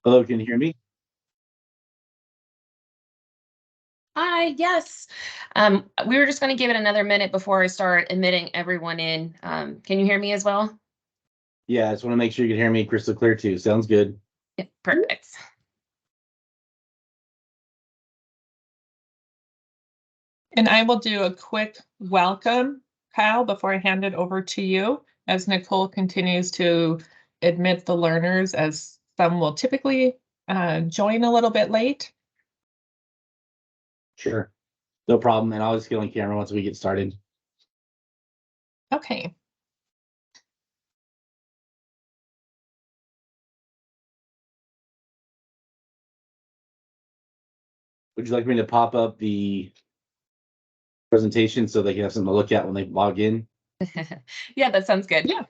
Hello, can you hear me? Hi, yes. We were just going to give it another minute before I start admitting everyone in. Can you hear me as well? Yeah, I just want to make sure you can hear me crystal clear too. Sounds good. Yeah, perfect. And I will do a quick welcome, Kyle, before I hand it over to you, as Nicole continues to admit the learners, as some will typically join a little bit late. Sure. No problem. And I'll just get on camera once we get started. Okay. Would you like me to pop up the presentation so they can have something to look at when they log in? Yeah, that sounds good. Yeah.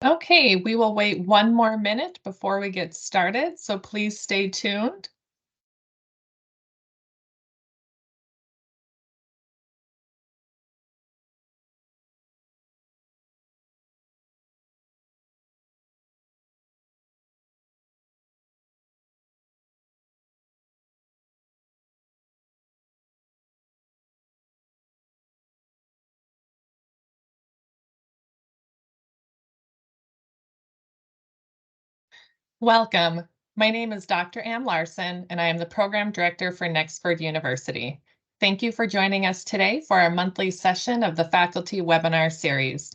Okay, we will wait one more minute before we get started, so please stay tuned. Welcome. My name is Dr. Ann Larson, and I am the Program Director for Nexford University. Thank you for joining us today for our monthly session of the Faculty Webinar Series.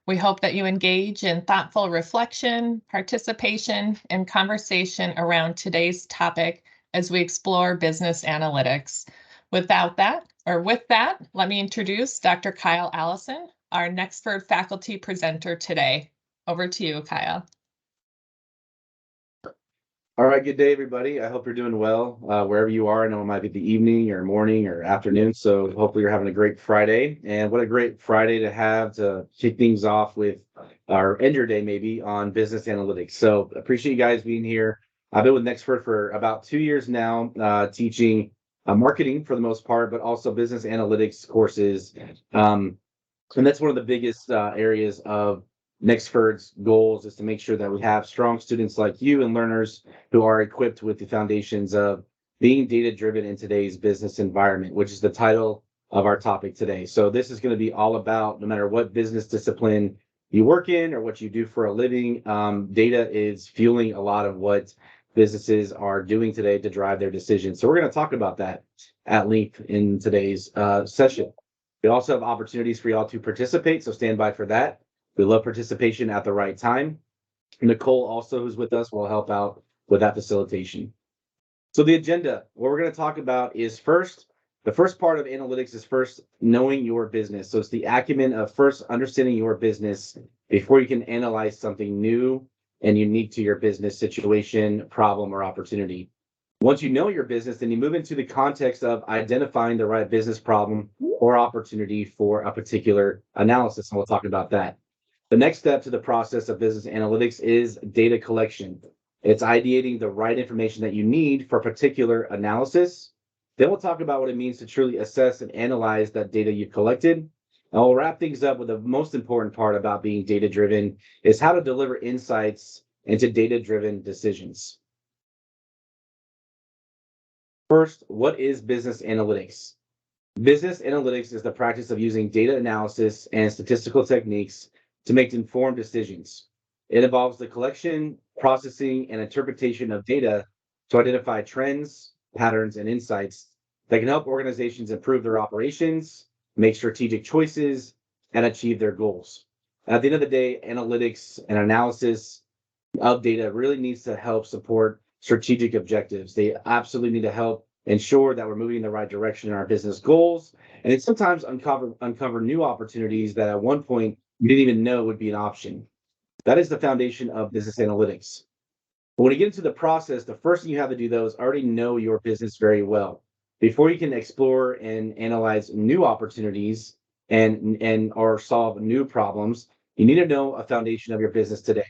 We hope that you engage in thoughtful reflection, participation, and conversation around today's topic as we explore business analytics. With that, let me introduce Dr. Kyle Allison, our Nexford faculty presenter today. Over to you, Kyle. All right, good day, everybody. I hope you're doing well wherever you are. I know it might be the evening or morning or afternoon, so hopefully you're having a great Friday. And what a great Friday to have to kick things off with our end your day maybe on business analytics. So appreciate you guys being here. I've been with Nexford for about 2 years now, teaching marketing for the most part, but also business analytics courses. And that's one of the biggest areas of Nexford's goals is to make sure that we have strong students like you and learners who are equipped with the foundations of being data driven in today's business environment, which is the title of our topic today. So this is going to be all about no matter what business discipline you work in or what you do for a living, data is fueling a lot of what businesses are doing today to drive their decisions. So we're going to talk about that at length in today's session. We also have opportunities for y'all to participate, so stand by for that. We love participation at the right time. Nicole, also who's with us, will help out with that facilitation. So the agenda, what we're going to talk about is the first part of analytics is first knowing your business. So it's the acumen of first understanding your business before you can analyze something new and unique to your business situation, problem, or opportunity. Once you know your business, then you move into the context of identifying the right business problem or opportunity for a particular analysis. And we'll talk about that. The next step to the process of business analytics is data collection. It's ideating the right information that you need for a particular analysis. Then we'll talk about what it means to truly assess and analyze that data you've collected. And we'll wrap things up with the most important part about being data-driven is how to deliver insights into data-driven decisions. First, what is business analytics? Business analytics is the practice of using data analysis and statistical techniques to make informed decisions. It involves the collection, processing, and interpretation of data to identify trends, patterns, and insights that can help organizations improve their operations, make strategic choices, and achieve their goals. At the end of the day, analytics and analysis of data really needs to help support strategic objectives. They absolutely need to help ensure that we're moving in the right direction in our business goals, and it sometimes uncover new opportunities that at one point you didn't even know would be an option. That is the foundation of business analytics. But when you get into the process, the first thing you have to do though is already know your business very well. Before you can explore and analyze new opportunities and or solve new problems, you need to know a foundation of your business today.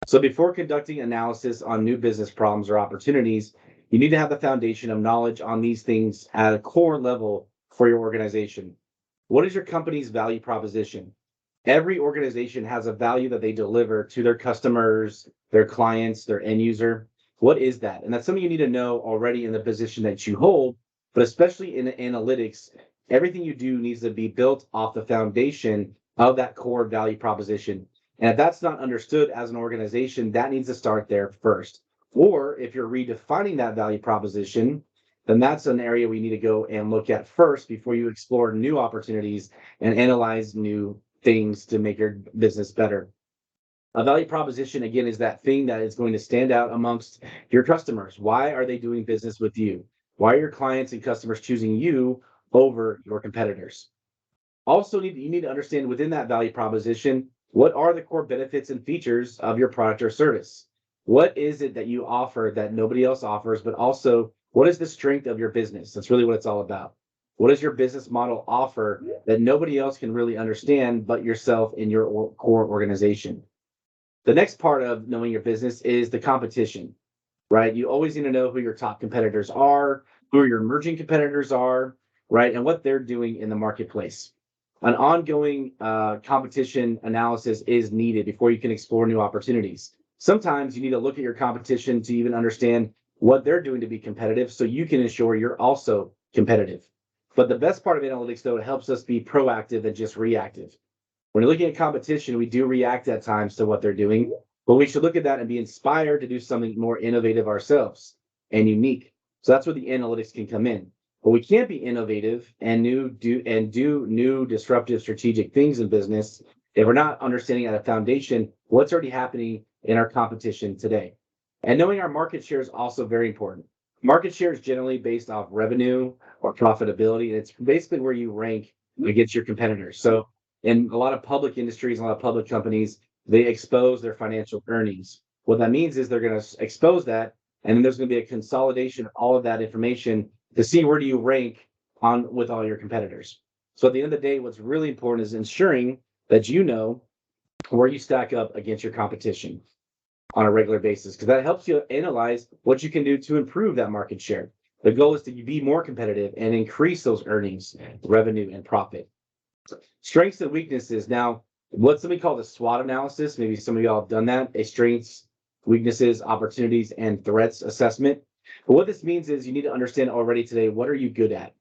So before conducting analysis on new business problems or opportunities, you need to have the foundation of knowledge on these things at a core level for your organization. What is your company's value proposition? Every organization has a value that they deliver to their customers, their clients, their end user. What is that? And that's something you need to know already in the position that you hold, but especially in analytics, everything you do needs to be built off the foundation of that core value proposition. And if that's not understood as an organization, that needs to start there first. Or if you're redefining that value proposition, then that's an area we need to go and look at first before you explore new opportunities and analyze new things to make your business better. A value proposition, again, is that thing that is going to stand out amongst your customers. Why are they doing business with you? Why are your clients and customers choosing you over your competitors? Also, you need to understand within that value proposition, what are the core benefits and features of your product or service? What is it that you offer that nobody else offers, but also what is the strength of your business? That's really what it's all about. What does your business model offer that nobody else can really understand but yourself in your core organization? The next part of knowing your business is the competition, right? You always need to know who your top competitors are, who your emerging competitors are, right? And what they're doing in the marketplace. An ongoing competition analysis is needed before you can explore new opportunities. Sometimes you need to look at your competition to even understand what they're doing to be competitive so you can ensure you're also competitive. But the best part of analytics, though, it helps us be proactive than just reactive. When you're looking at competition, we do react at times to what they're doing, but we should look at that and be inspired to do something more innovative ourselves and unique. So that's where the analytics can come in. But we can't be innovative and do new disruptive strategic things in business if we're not understanding at a foundation what's already happening in our competition today. And knowing our market share is also very important. Market share is generally based off revenue or profitability, and it's basically where you rank against your competitors. So in a lot of public industries, a lot of public companies, they expose their financial earnings. What that means is they're going to expose that, and then there's going to be a consolidation of all of that information to see where do you rank on with all your competitors. So at the end of the day, what's really important is ensuring that you know where you stack up against your competition on a regular basis, because that helps you analyze what you can do to improve that market share. The goal is to be more competitive and increase those earnings, revenue, and profit. Strengths and weaknesses. Now, what's something called a SWOT analysis? Maybe some of y'all have done that, a strengths, weaknesses, opportunities, and threats assessment. But what this means is you need to understand already today, what are you good at?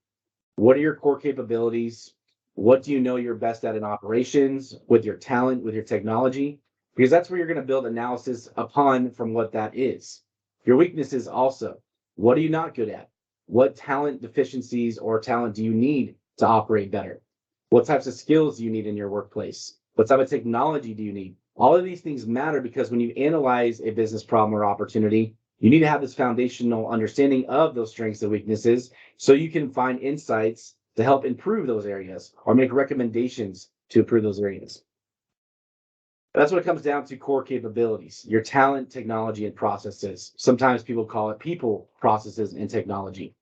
What are your core capabilities? What do you know you're best at in operations, with your talent, with your technology? Because that's where you're going to build analysis upon from what that is. Your weaknesses also. What are you not good at? What talent deficiencies or talent do you need to operate better? What types of skills do you need in your workplace? What type of technology do you need? All of these things matter because when you analyze a business problem or opportunity, you need to have this foundational understanding of those strengths and weaknesses so you can find insights to help improve those areas or make recommendations to improve those areas. That's what it comes down to: core capabilities, your talent, technology, and processes. Sometimes people call it people, processes, and technology.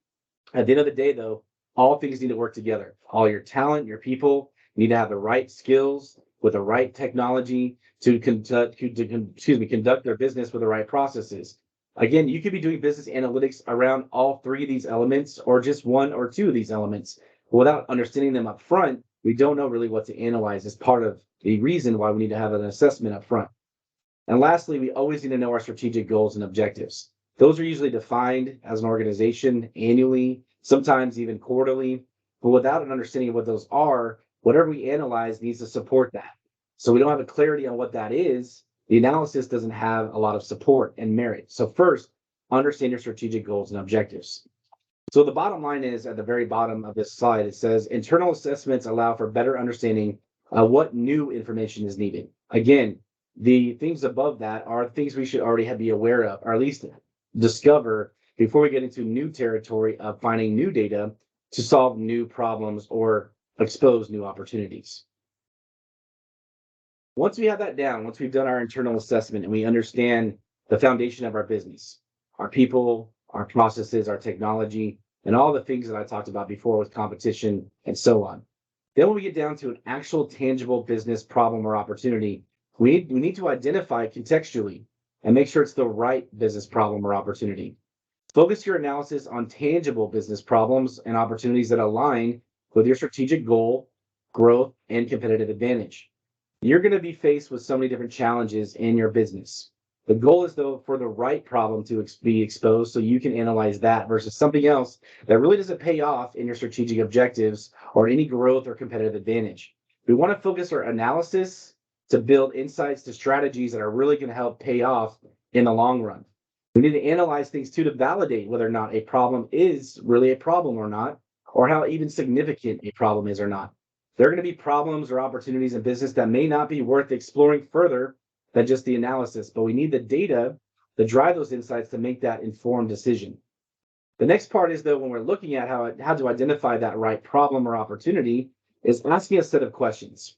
At the end of the day, though, all things need to work together. All your talent, your people need to have the right skills with the right technology to conduct their business with the right processes. Again, you could be doing business analytics around all three of these elements or just one or two of these elements. Without understanding them up front, we don't know really what to analyze as part of the reason why we need to have an assessment up front. And lastly, we always need to know our strategic goals and objectives. Those are usually defined as an organization annually, sometimes even quarterly. But without an understanding of what those are, whatever we analyze needs to support that. So we don't have a clarity on what that is. The analysis doesn't have a lot of support and merit. So first, understand your strategic goals and objectives. So the bottom line is at the very bottom of this slide, it says internal assessments allow for better understanding what new information is needed. Again, the things above that are things we should already be aware of, or at least discover before we get into new territory of finding new data to solve new problems or expose new opportunities. Once we have that down, once we've done our internal assessment and we understand the foundation of our business, our people, our processes, our technology, and all the things that I talked about before with competition and so on, then when we get down to an actual tangible business problem or opportunity, we need to identify contextually and make sure it's the right business problem or opportunity. Focus your analysis on tangible business problems and opportunities that align with your strategic goal, growth, and competitive advantage. You're going to be faced with so many different challenges in your business. The goal is, though, for the right problem to be exposed so you can analyze that versus something else that really doesn't pay off in your strategic objectives or any growth or competitive advantage. We want to focus our analysis to build insights to strategies that are really going to help pay off in the long run. We need to analyze things too to validate whether or not a problem is really a problem or not, or how even significant a problem is or not. There are going to be problems or opportunities in business that may not be worth exploring further than just the analysis, but we need the data to drive those insights to make that informed decision. The next part is, though, when we're looking at how to identify that right problem or opportunity, is asking a set of questions.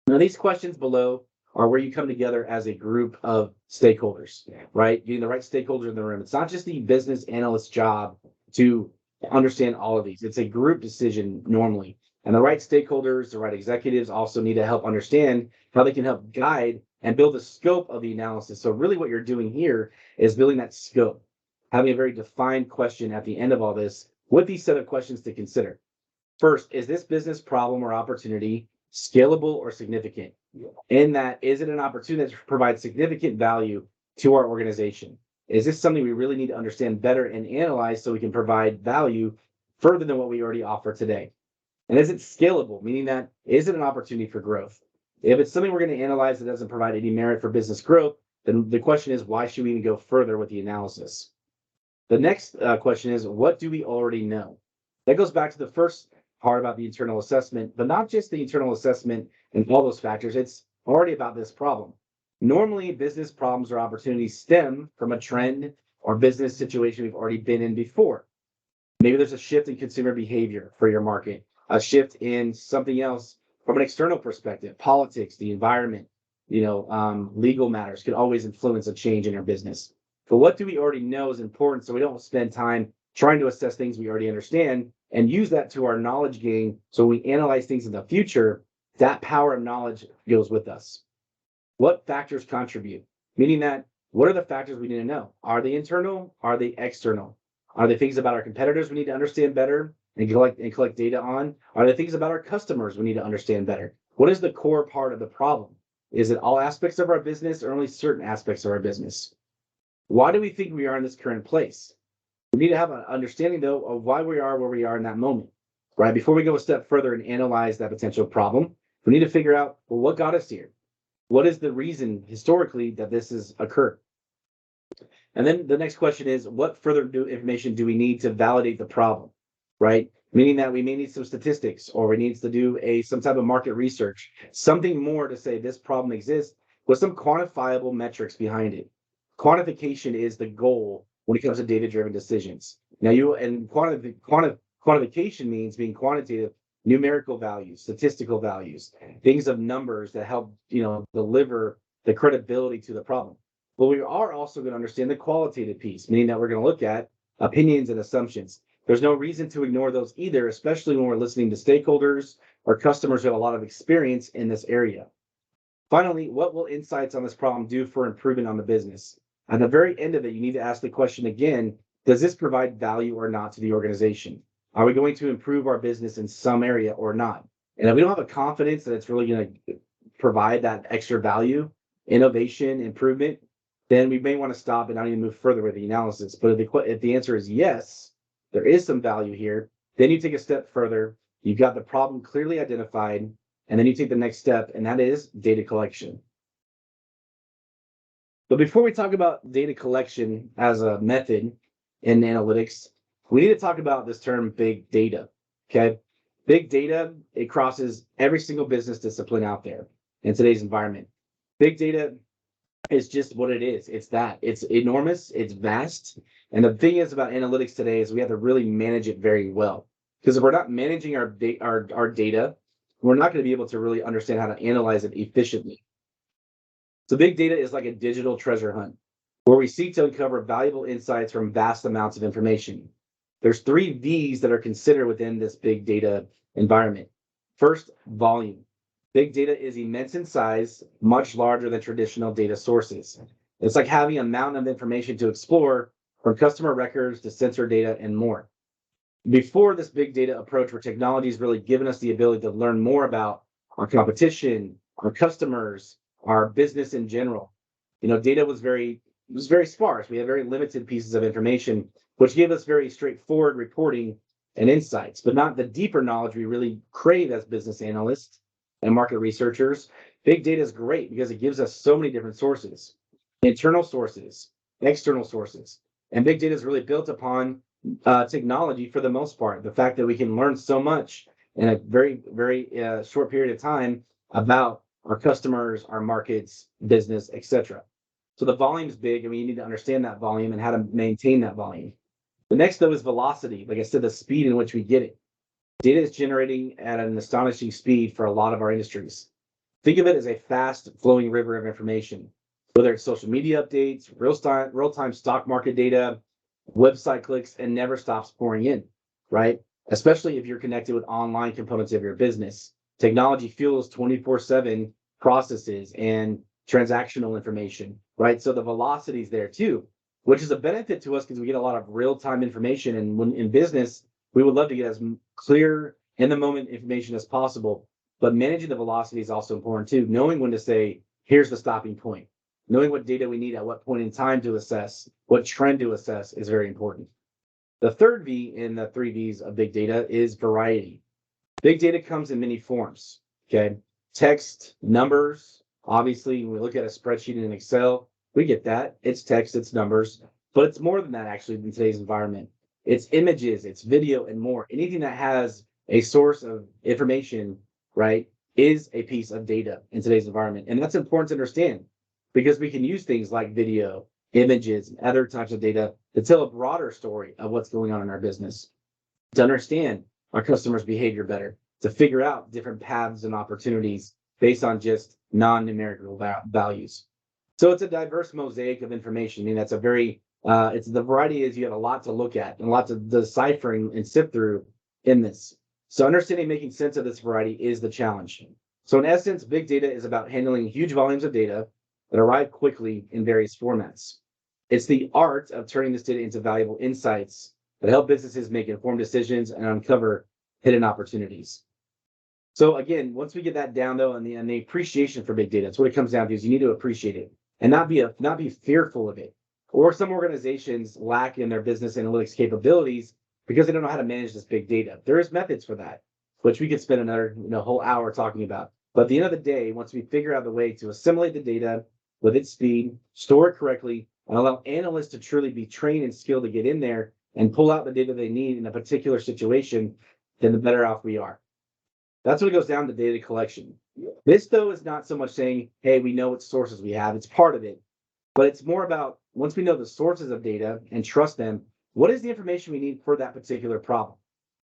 Now, these questions below are where you come together as a group of stakeholders, right? Getting the right stakeholders in the room. It's not just the business analyst's job to understand all of these. It's a group decision normally. And the right stakeholders, the right executives also need to help understand how they can help guide and build the scope of the analysis. So really what you're doing here is building that scope, having a very defined question at the end of all this with these set of questions to consider. First, is this business problem or opportunity scalable or significant? In that, is it an opportunity that provides significant value to our organization? Is this something we really need to understand better and analyze so we can provide value further than what we already offer today? And is it scalable, meaning that is it an opportunity for growth? If it's something we're going to analyze that doesn't provide any merit for business growth, then the question is, why should we even go further with the analysis? The next question is, what do we already know? That goes back to the first part about the internal assessment, but not just the internal assessment and all those factors. It's already about this problem. Normally, business problems or opportunities stem from a trend or business situation we've already been in before. Maybe there's a shift in consumer behavior for your market, a shift in something else from an external perspective. Politics, the environment, legal matters could always influence a change in your business. But what do we already know is important so we don't spend time trying to assess things we already understand and use that to our knowledge gain. So when we analyze things in the future, that power of knowledge goes with us. What factors contribute? Meaning that, what are the factors we need to know? Are they internal? Are they external? Are there things about our competitors we need to understand better and collect data on? Are there things about our customers we need to understand better? What is the core part of the problem? Is it all aspects of our business or only certain aspects of our business? Why do we think we are in this current place? We need to have an understanding, though, of why we are where we are in that moment, right? Before we go a step further and analyze that potential problem, we need to figure out, well, what got us here? What is the reason historically that this has occurred? And then the next question is, what further new information do we need to validate the problem, right? Meaning that we may need some statistics, or we need to do some type of market research, something more to say this problem exists with some quantifiable metrics behind it. Quantification is the goal when it comes to data-driven decisions. Now, quantification means being quantitative, numerical values, statistical values, things of numbers that help deliver the credibility to the problem. But we are also going to understand the qualitative piece, meaning that we're going to look at opinions and assumptions. There's no reason to ignore those either, especially when we're listening to stakeholders or customers who have a lot of experience in this area. Finally, what will insights on this problem do for improvement on the business? At the very end of it, you need to ask the question again, does this provide value or not to the organization? Are we going to improve our business in some area or not? And if we don't have a confidence that it's really going to provide that extra value, innovation, improvement, then we may want to stop and not even move further with the analysis. But if the answer is yes, there is some value here, then you take a step further. You've got the problem clearly identified, and then you take the next step, and that is data collection. But before we talk about data collection as a method in analytics, we need to talk about this term big data. Okay. Big data, it crosses every single business discipline out there in today's environment. Big data is just what it is. It's enormous, it's vast. And the thing is about analytics today is we have to really manage it very well. Because if we're not managing our data, we're not going to be able to really understand how to analyze it efficiently. So big data is like a digital treasure hunt where we seek to uncover valuable insights from vast amounts of information. There's 3 V's that are considered within this big data environment. First, volume. Big data is immense in size, much larger than traditional data sources. It's like having a mountain of information to explore, from customer records to sensor data and more. Before this big data approach, where technology has really given us the ability to learn more about our competition, our customers, our business in general. Data was very sparse. We had very limited pieces of information, which gave us very straightforward reporting and insights, but not the deeper knowledge we really crave as business analysts and market researchers. Big data is great because it gives us so many different sources, internal sources, external sources. And big data is really built upon technology for the most part. The fact that we can learn so much in a very, very short period of time about our customers, our markets, business, etc. So the volume is big, and we need to understand that volume and how to maintain that volume. The next, though, is velocity. Like I said, the speed in which we get it. Data is generating at an astonishing speed for a lot of our industries. Think of it as a fast flowing river of information, whether it's social media updates, real-time stock market data, website clicks, and never stops pouring in, right? Especially if you're connected with online components of your business. Technology fuels 24/7 processes and transactional information, right? So the velocity is there too, which is a benefit to us because we get a lot of real-time information. And when in business, we would love to get as clear in the moment information as possible. But managing the velocity is also important too. Knowing when to say, here's the stopping point. Knowing what data we need at what point in time to assess, what trend to assess is very important. The third V in the 3 V's of big data is variety. Big data comes in many forms, okay? Text, numbers. Obviously, when we look at a spreadsheet in Excel, we get that. It's text, it's numbers, but it's more than that actually in today's environment. It's images, it's video, and more. Anything that has a source of information, right, is a piece of data in today's environment. And that's important to understand because we can use things like video, images, and other types of data to tell a broader story of what's going on in our business, to understand our customers' behavior better, to figure out different paths and opportunities based on just non-numerical values. So it's a diverse mosaic of information. I mean, that's a very, it's the variety is you have a lot to look at and lots of deciphering and sift through in this. So understanding, making sense of this variety is the challenge. So in essence, big data is about handling huge volumes of data that arrive quickly in various formats. It's the art of turning this data into valuable insights that help businesses make informed decisions and uncover hidden opportunities. So again, once we get that down though, and the appreciation for big data, that's what it comes down to is you need to appreciate it and not be fearful of it. Or some organizations lack in their business analytics capabilities because they don't know how to manage this big data. There is methods for that, which we could spend another whole hour talking about. But at the end of the day, once we figure out the way to assimilate the data with its speed, store it correctly, and allow analysts to truly be trained and skilled to get in there and pull out the data they need in a particular situation, then the better off we are. That's what it goes down to data collection. This, though, is not so much saying, hey, we know what sources we have. It's part of it. But it's more about once we know the sources of data and trust them, what is the information we need for that particular problem?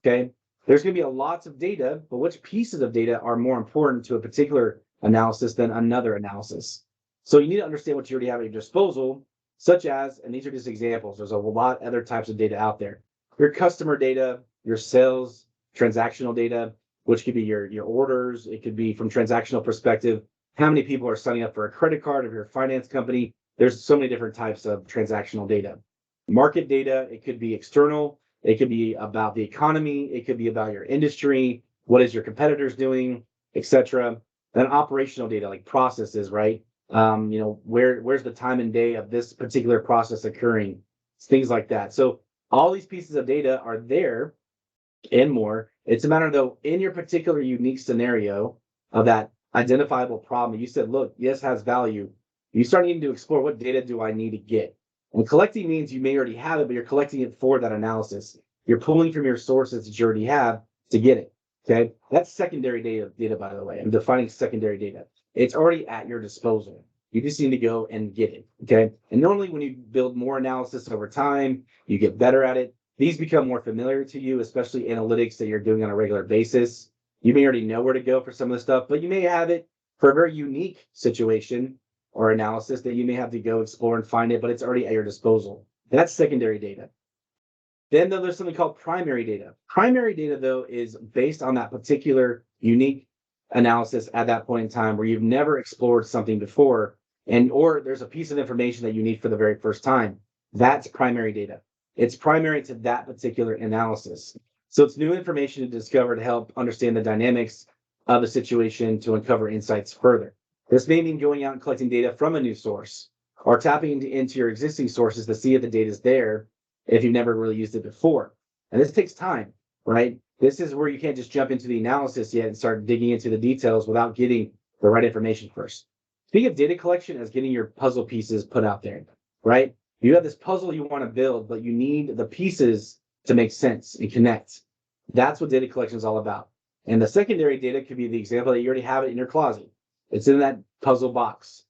Okay. There's going to be lots of data, but which pieces of data are more important to a particular analysis than another analysis? So you need to understand what you already have at your disposal, such as, and these are just examples, there's a lot of other types of data out there. Your customer data, your sales, transactional data, which could be your orders. It could be from transactional perspective, how many people are signing up for a credit card if you're a finance company. There's so many different types of transactional data. Market data, it could be external, it could be about the economy, it could be about your industry, what is your competitors doing, etc. Then operational data like processes, right? Where's the time and day of this particular process occurring, things like that. So all these pieces of data are there and more. It's a matter though, in your particular unique scenario of that identifiable problem, you said, look, this has value. You start needing to explore what data do I need to get? And collecting means you may already have it, but you're collecting it for that analysis. You're pulling from your sources that you already have to get it. Okay. That's secondary data, by the way. I'm defining secondary data. It's already at your disposal. You just need to go and get it. Okay. And normally when you build more analysis over time, you get better at it. These become more familiar to you, especially analytics that you're doing on a regular basis. You may already know where to go for some of the stuff, but you may have it for a very unique situation or analysis that you may have to go explore and find it, but it's already at your disposal. That's secondary data. Then there's something called primary data. Primary data, though, is based on that particular unique analysis at that point in time where you've never explored something before, or there's a piece of information that you need for the very first time. That's primary data. It's primary to that particular analysis. So it's new information to discover to help understand the dynamics of the situation to uncover insights further. This may mean going out and collecting data from a new source or tapping into your existing sources to see if the data is there if you've never really used it before. And this takes time, right? This is where you can't just jump into the analysis yet and start digging into the details without getting the right information first. Speaking of data collection as getting your puzzle pieces put out there, right? You have this puzzle you want to build, but you need the pieces to make sense and connect. That's what data collection is all about. And the secondary data could be the example that you already have it in your closet. It's in that puzzle box.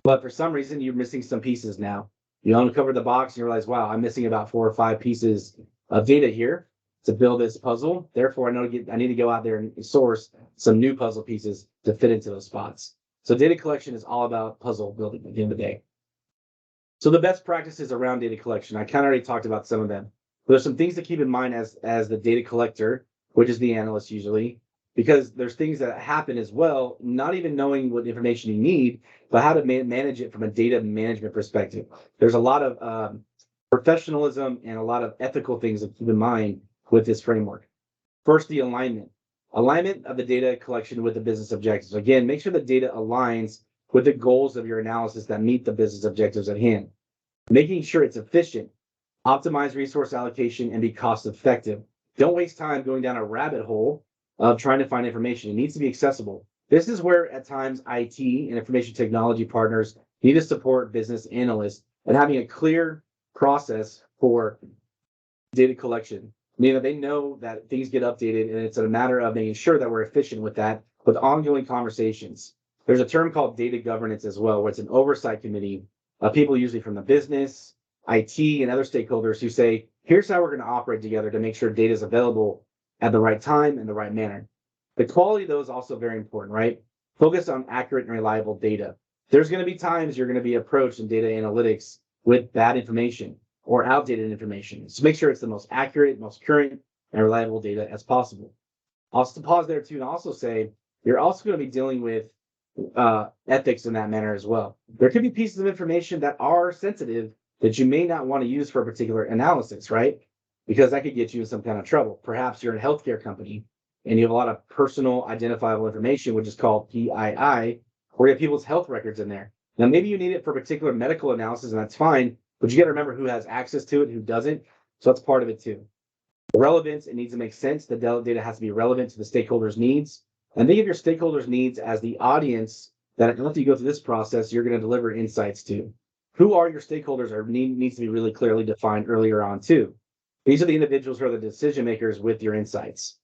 But for some reason, you're missing some pieces now. You uncover the box and you realize, wow, I'm missing about 4 or 5 pieces of data here to build this puzzle. Therefore, I need to go out there and source some new puzzle pieces to fit into those spots. So data collection is all about puzzle building at the end of the day. So the best practices around data collection, I kind of already talked about some of them. There's some things to keep in mind as the data collector, which is the analyst usually, because there's things that happen as well, not even knowing what information you need, but how to manage it from a data management perspective. There's a lot of professionalism and a lot of ethical things to keep in mind with this framework. First, the alignment. Alignment of the data collection with the business objectives. Again, make sure the data aligns with the goals of your analysis that meet the business objectives at hand. Making sure it's efficient, optimize resource allocation, and be cost effective. Don't waste time going down a rabbit hole of trying to find information. It needs to be accessible. This is where at times IT and information technology partners need to support business analysts and having a clear process for data collection. Meaning that they know that things get updated and it's a matter of making sure that we're efficient with that with ongoing conversations. There's a term called data governance as well, where it's an oversight committee of people usually from the business, IT, and other stakeholders who say, here's how we're going to operate together to make sure data is available at the right time and the right manner. The quality of those is also very important, right? Focus on accurate and reliable data. There's going to be times you're going to be approached in data analytics with bad information or outdated information. So make sure it's the most accurate, most current, and reliable data as possible. I'll pause there too and also say, you're also going to be dealing with ethics in that manner as well. There could be pieces of information that are sensitive that you may not want to use for a particular analysis, right? Because that could get you in some kind of trouble. Perhaps you're in a healthcare company and you have a lot of personal identifiable information, which is called PII, where you have people's health records in there. Now, maybe you need it for particular medical analysis, and that's fine, but you got to remember who has access to it, who doesn't. So that's part of it too. Relevance, it needs to make sense. The data has to be relevant to the stakeholders' needs. And think of your stakeholders' needs as the audience that after you go through this process, you're going to deliver insights to. Who are your stakeholders needs to be really clearly defined earlier on too. These are the individuals who are the decision makers with your insights.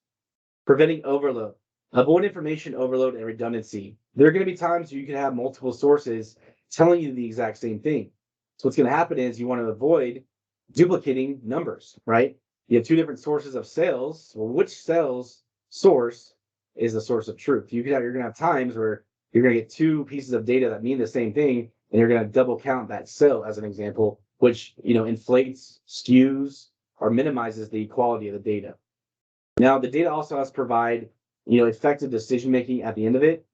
Preventing overload. Avoid information overload and redundancy. There are going to be times you can have multiple sources telling you the exact same thing. So what's going to happen is you want to avoid duplicating numbers, right? You have 2 different sources of sales. Well, which sales source is the source of truth? You're going to have times where you're going to get 2 pieces of data that mean the same thing, and you're going to double count that sale as an example, which inflates, skews, or minimizes the quality of the data. Now, the data also has to provide effective decision making at the end of it.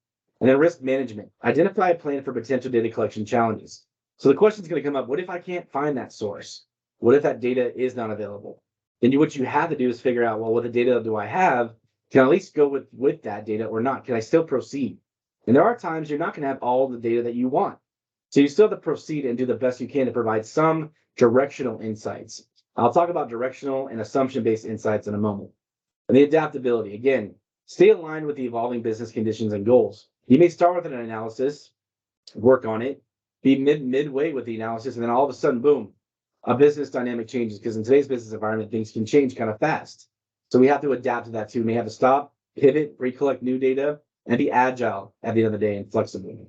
And then risk management, identify a plan for potential data collection challenges. So the question is going to come up, what if I can't find that source? What if that data is not available? Then what you have to do is figure out, well, what the data do I have? Can I at least go with that data or not? Can I still proceed? And there are times you're not going to have all the data that you want. So you still have to proceed and do the best you can to provide some directional insights. I'll talk about directional and assumption-based insights in a moment. And the adaptability, again, stay aligned with the evolving business conditions and goals. You may start with an analysis, work on it, be midway with the analysis, and then all of a sudden, boom, a business dynamic changes, because in today's business environment, things can change kind of fast. So we have to adapt to that too. We may have to stop, pivot, recollect new data, and be agile at the end of the day and flexible.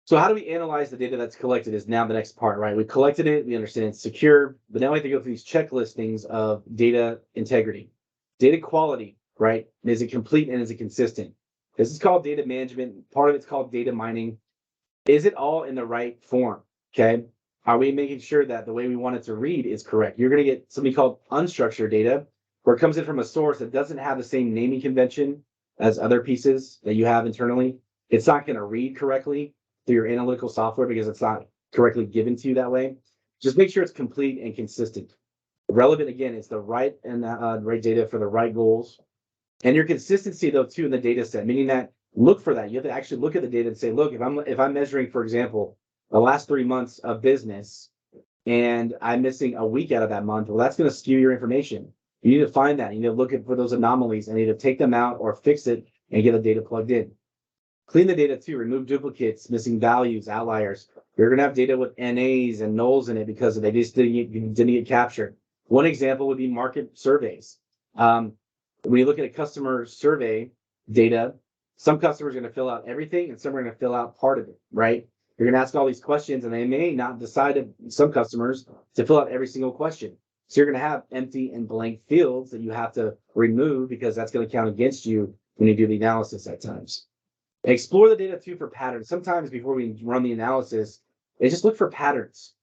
So how do we analyze the data that's collected is now the next part, right? We collected it, we understand it's secure, but now we have to go through these checklistings of data integrity, data quality, right? Is it complete and is it consistent? This is called data management. Part of it's called data mining. Is it all in the right form? Okay. Are we making sure that the way we want it to read is correct? You're going to get something called unstructured data, where it comes in from a source that doesn't have the same naming convention as other pieces that you have internally. It's not going to read correctly through your analytical software because it's not correctly given to you that way. Just make sure it's complete and consistent. Relevant, again, it's the right and right data for the right goals. And your consistency, though, too, in the data set, meaning that look for that. You have to actually look at the data and say, look, if I'm measuring, for example, the last 3 months of business and I'm missing a week out of that month, well, that's going to skew your information. You need to find that. You need to look for those anomalies and either take them out or fix it and get the data plugged in. Clean the data too, remove duplicates, missing values, outliers. You're going to have data with NAs and nulls in it because they just didn't get captured. One example would be market surveys. When you look at a customer survey data, some customers are going to fill out everything and some are going to fill out part of it, right? You're going to ask all these questions and they may not decide, some customers, to fill out every single question. So you're going to have empty and blank fields that you have to remove because that's going to count against you when you do the analysis at times. Explore the data too for patterns. Sometimes before we run the analysis, just look for patterns.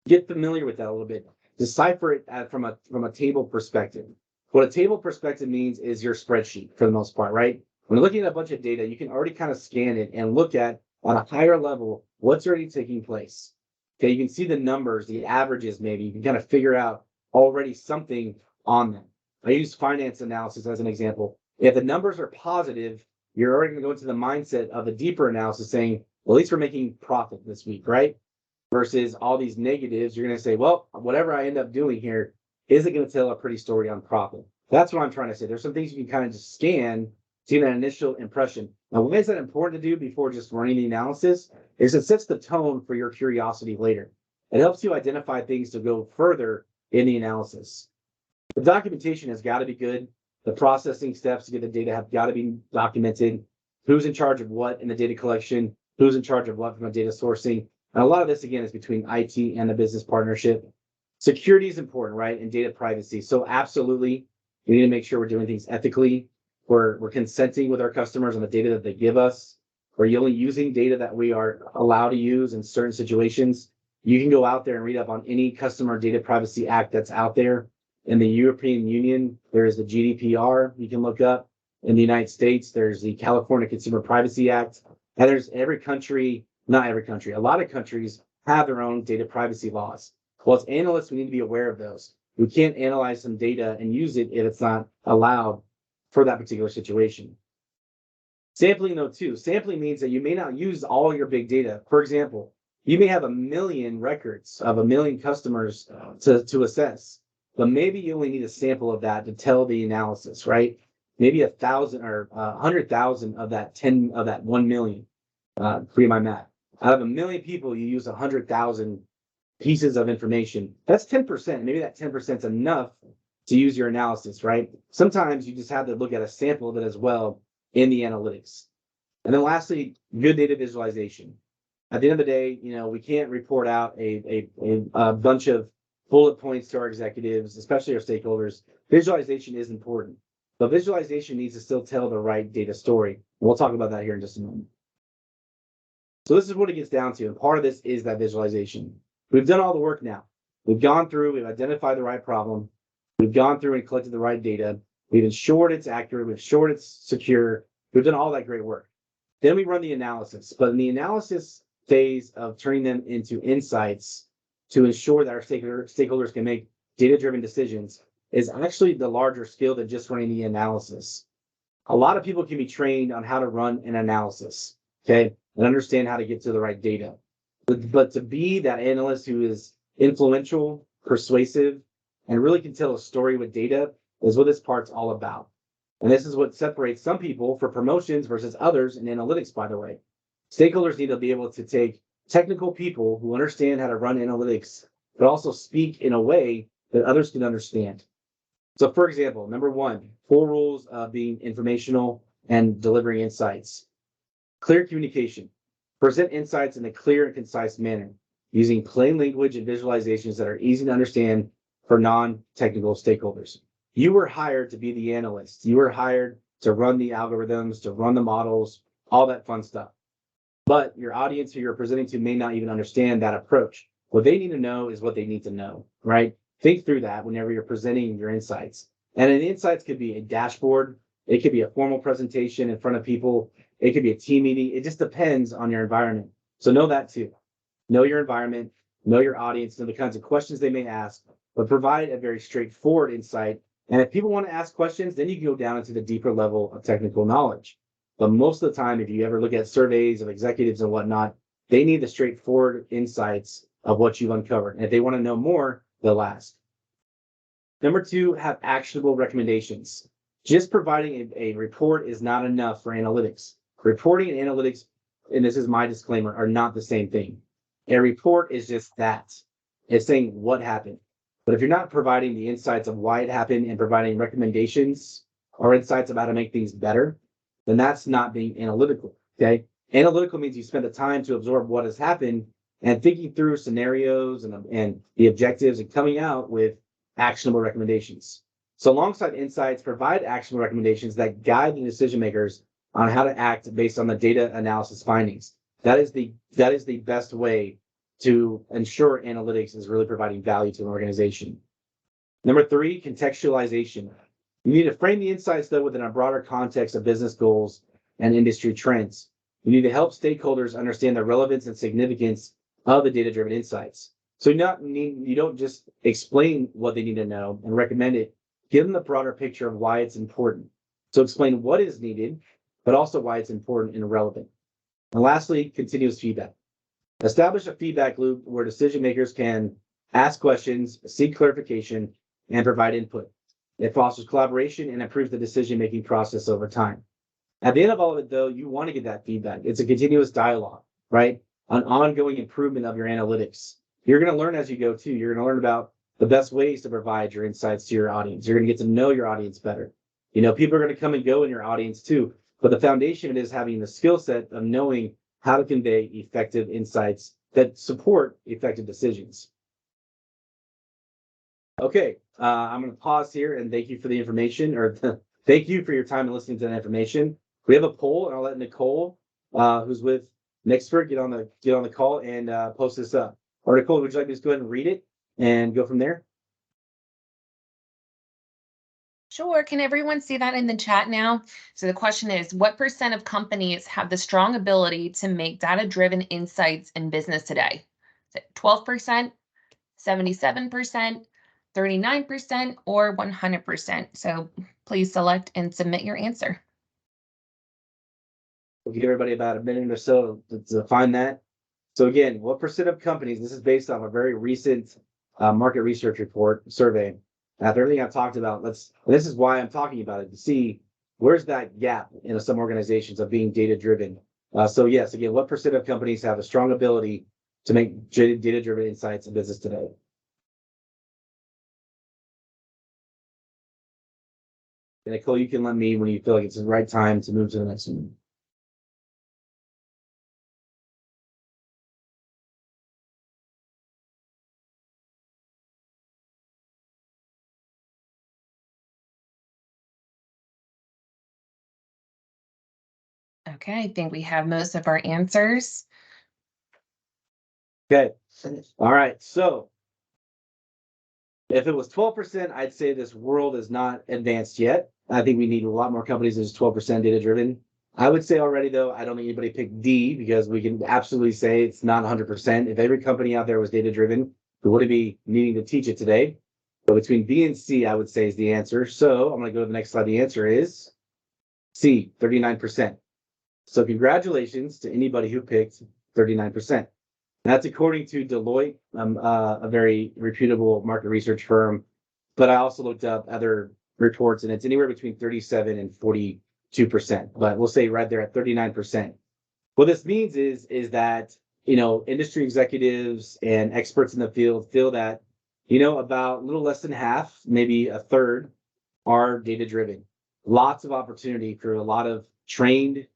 Get familiar with that a little bit. Decipher it from a table perspective. What a table perspective means is your spreadsheet for the most part, right? When you're looking at a bunch of data, you can already kind of scan it and look at on a higher level what's already taking place. Okay, you can see the numbers, the averages maybe. You can kind of figure out already something on them. I use finance analysis as an example. If the numbers are positive, you're already going to go into the mindset of a deeper analysis saying, well, at least we're making profit this week, right? Versus all these negatives, you're going to say, well, whatever I end up doing here, is it going to tell a pretty story on profit? That's what I'm trying to say. There's some things you can kind of just scan to get that initial impression. Now, why is that important to do before just running the analysis? Is it sets the tone for your curiosity later. It helps you identify things to go further in the analysis. The documentation has got to be good. The processing steps to get the data have got to be documented. Who's in charge of what in the data collection? Who's in charge of what from a data sourcing? And a lot of this, again, is between IT and the business partnership. Security is important, right? And data privacy. So absolutely, we need to make sure we're doing things ethically. We're consenting with our customers on the data that they give us. We're only using data that we are allowed to use in certain situations. You can go out there and read up on any Customer Data Privacy Act that's out there. In the European Union, there is the GDPR you can look up. In the United States, there's the California Consumer Privacy Act. And there's not every country, a lot of countries have their own data privacy laws. Well, as analysts, we need to be aware of those. We can't analyze some data and use it if it's not allowed for that particular situation. Sampling, though, too. Sampling means that you may not use all your big data. For example, you may have 1 million records of 1 million customers to assess. But maybe you only need a sample of that to tell the analysis, right? Maybe 1,000 or 100,000 of that 1 million. Free my math. Out of 1 million people, you use 100,000 pieces of information. That's 10%. Maybe that 10% is enough to use your analysis, right? Sometimes you just have to look at a sample of it as well in the analytics. And then lastly, good data visualization. At the end of the day, we can't report out a bunch of bullet points to our executives, especially our stakeholders. Visualization is important, but visualization needs to still tell the right data story. We'll talk about that here in just a moment. So this is what it gets down to, and part of this is that visualization. We've done all the work now. We've gone through, we've identified the right problem. We've gone through and collected the right data. We've ensured it's accurate. We've ensured it's secure. We've done all that great work. Then we run the analysis, but in the analysis phase of turning them into insights to ensure that our stakeholders can make data-driven decisions is actually the larger skill than just running the analysis. A lot of people can be trained on how to run an analysis, okay, and understand how to get to the right data. But to be that analyst who is influential, persuasive, and really can tell a story with data is what this part's all about. And this is what separates some people for promotions versus others in analytics, by the way. Stakeholders need to be able to take technical people who understand how to run analytics, but also speak in a way that others can understand. So for example, number 1, 4 rules of being informational and delivering insights. Clear communication. Present insights in a clear and concise manner, using plain language and visualizations that are easy to understand for non-technical stakeholders. You were hired to be the analyst. You were hired to run the algorithms, to run the models, all that fun stuff. But your audience who you're presenting to may not even understand that approach. What they need to know is what they need to know, right? Think through that whenever you're presenting your insights. And an insights could be a dashboard. It could be a formal presentation in front of people. It could be a team meeting. It just depends on your environment. So know that too. Know your environment, know your audience, know the kinds of questions they may ask, but provide a very straightforward insight. And if people want to ask questions, then you can go down into the deeper level of technical knowledge. But most of the time, if you ever look at surveys of executives and whatnot, they need the straightforward insights of what you've uncovered. And if they want to know more, they'll ask. Number 2, have actionable recommendations. Just providing a report is not enough for analytics. Reporting and analytics, and this is my disclaimer, are not the same thing. A report is just that. It's saying what happened. But if you're not providing the insights of why it happened and providing recommendations or insights about how to make things better, then that's not being analytical, okay? Analytical means you spend the time to absorb what has happened and thinking through scenarios and the objectives and coming out with actionable recommendations. So alongside insights, provide actionable recommendations that guide the decision makers on how to act based on the data analysis findings. That is the best way to ensure analytics is really providing value to an organization. Number 3, contextualization. You need to frame the insights, though, within a broader context of business goals and industry trends. You need to help stakeholders understand the relevance and significance of the data-driven insights. So you don't just explain what they need to know and recommend it. Give them the broader picture of why it's important. So explain what is needed, but also why it's important and relevant. And lastly, continuous feedback. Establish a feedback loop where decision makers can ask questions, seek clarification, and provide input. It fosters collaboration and improves the decision-making process over time. At the end of all of it, though, you want to get that feedback. It's a continuous dialogue, right? An ongoing improvement of your analytics. You're going to learn as you go, too. You're going to learn about the best ways to provide your insights to your audience. You're going to get to know your audience better. You know, people are going to come and go in your audience, too. But the foundation of it is having the skill set of knowing how to convey effective insights that support effective decisions. Okay, I'm going to pause here and thank you for the information, or thank you for your time and listening to that information. We have a poll, and I'll let Nicole, who's with Nexford, get on the call and post this up. Or Nicole, would you like me to just go ahead and read it and go from there? Sure. Can everyone see that in the chat now? So the question is, what % of companies have the strong ability to make data-driven insights in business today? Is it 12%, 77%, 39%, or 100%? So please select and submit your answer. We'll give everybody about a minute or so to find that. So again, what % of companies, this is based off a very recent market research report survey. After everything I've talked about, this is why I'm talking about it, to see where's that gap in some organizations of being data-driven. So yes, again, what % of companies have a strong ability to make data-driven insights in business today? And Nicole, you can let me when you feel like it's the right time to move to the next one. Okay, I think we have most of our answers. Okay. All right. So if it was 12%, I'd say this world is not advanced yet. I think we need a lot more companies than just 12% data driven. I would say already, though, I don't think anybody picked D because we can absolutely say it's not 100%. If every company out there was data driven, we wouldn't be needing to teach it today. But between B and C, I would say is the answer. So I'm going to go to the next slide. The answer is C, 39%. So congratulations to anybody who picked 39%. That's according to Deloitte, a very reputable market research firm. But I also looked up other reports, and it's anywhere between 37 and 42%. But we'll say right there at 39%. What this means is that industry executives and experts in the field feel that about a little less than half, maybe a third, are data driven. Lots of opportunity for a lot of trained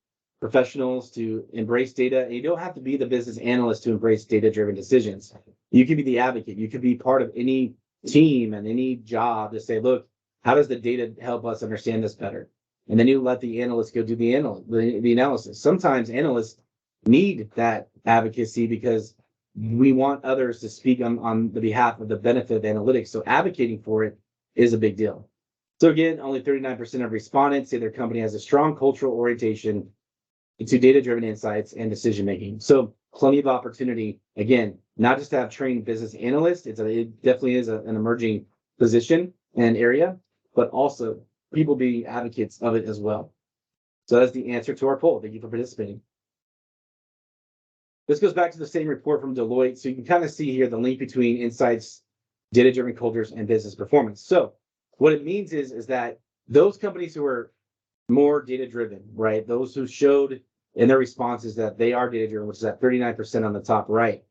professionals to embrace data. And you don't have to be the business analyst to embrace data driven decisions. You can be the advocate. You could be part of any team and any job to say, look, how does the data help us understand this better? And then you let the analyst go do the analysis. Sometimes analysts need that advocacy because we want others to speak on the behalf of the benefit of analytics. So advocating for it is a big deal. So again, only 39% of respondents say their company has a strong cultural orientation to data-driven insights and decision-making. So plenty of opportunity, again, not just to have trained business analysts, it definitely is an emerging position and area, but also people being advocates of it as well. So that's the answer to our poll. Thank you for participating. This goes back to the same report from Deloitte. So you can kind of see here the link between insights, data-driven cultures, and business performance. So what it means is that those companies who are more data-driven, right? Those who showed in their responses that they are data-driven, which is at 39% on the top right.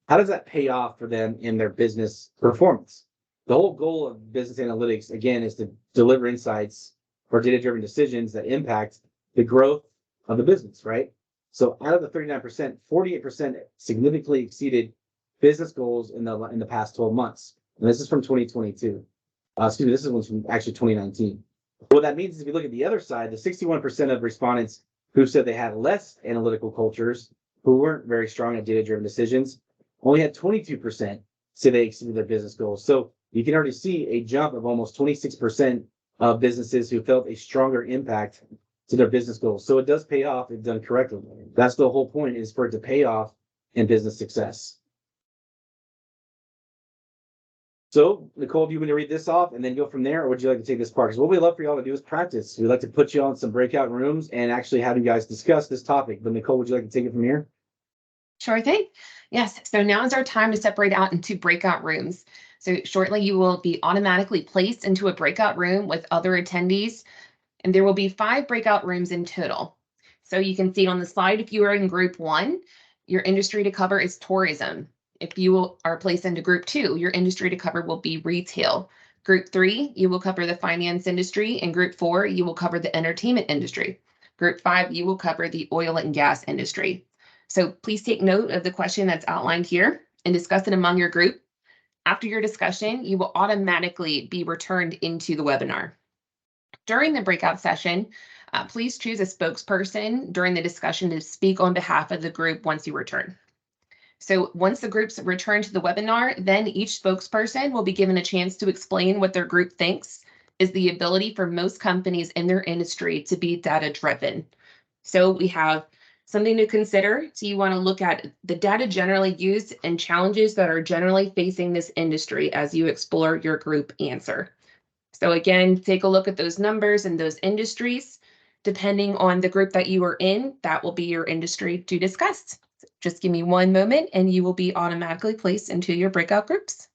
How does that pay off for them in their business performance? The whole goal of business analytics, again, is to deliver insights or data-driven decisions that impact the growth of the business, right? So out of the 39%, 48% significantly exceeded business goals in the past 12 months. And this is from 2022. This is from actually 2019. What that means is if you look at the other side, the 61% of respondents who said they had less analytical cultures, who weren't very strong at data-driven decisions, only had 22% say they exceeded their business goals. So you can already see a jump of almost 26% of businesses who felt a stronger impact to their business goals. So it does pay off if done correctly. That's the whole point, is for it to pay off in business success. So, Nicole, do you want to read this off and then go from there, or would you like to take this part? Because what we love for y'all to do is practice. We'd like to put you on some breakout rooms and actually have you guys discuss this topic. But Nicole, would you like to take it from here? Sure thing. Yes. So now is our time to separate out into breakout rooms. So shortly you will be automatically placed into a breakout room with other attendees, and there will be 5 breakout rooms in total. So you can see on the slide, if you are in group 1, your industry to cover is tourism. If you are placed into group 2, your industry to cover will be retail. Group 3, you will cover the finance industry, and group 4, you will cover the entertainment industry. Group 5, you will cover the oil and gas industry. So please take note of the question that's outlined here and discuss it among your group. After your discussion, you will automatically be returned into the webinar. During the breakout session, please choose a spokesperson during the discussion to speak on behalf of the group once you return. So once the groups return to the webinar, then each spokesperson will be given a chance to explain what their group thinks is the ability for most companies in their industry to be data-driven. So we have something to consider. So you want to look at the data generally used and challenges that are generally facing this industry as you explore your group answer. So again, take a look at those numbers and those industries. Depending on the group that you are in, that will be your industry to discuss. Just give me one moment and you will be automatically placed into your breakout groups.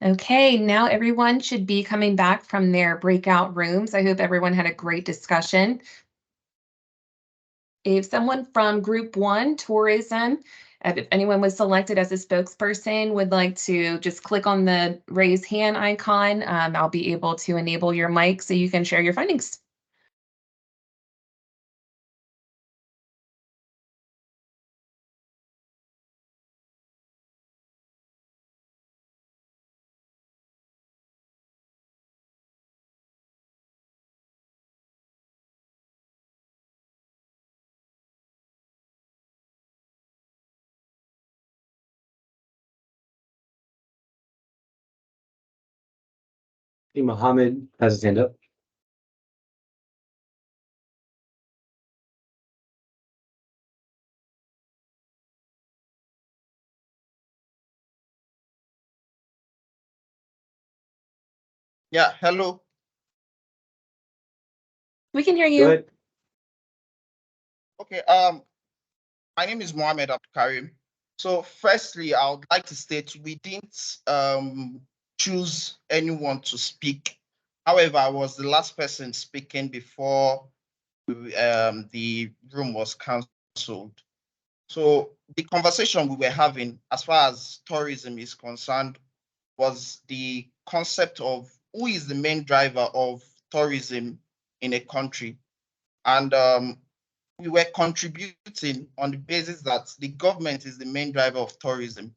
Okay, now everyone should be coming back from their breakout rooms. I hope everyone had a great discussion. If someone from Group 1, Tourism, if anyone was selected as a spokesperson, would like to just click on the raise hand icon, I'll be able to enable your mic so you can share your findings. Hey, Mohammed has his hand up. Yeah, hello. We can hear Go you. ahead. Okay, my name is Mohammed Abdulkarim. So firstly, I would like to state we didn't choose anyone to speak. However, I was the last person speaking before the room was cancelled. So the conversation we were having as far as tourism is concerned was the concept of who is the main driver of tourism in a country. And we were contributing on the basis that the government is the main driver of tourism.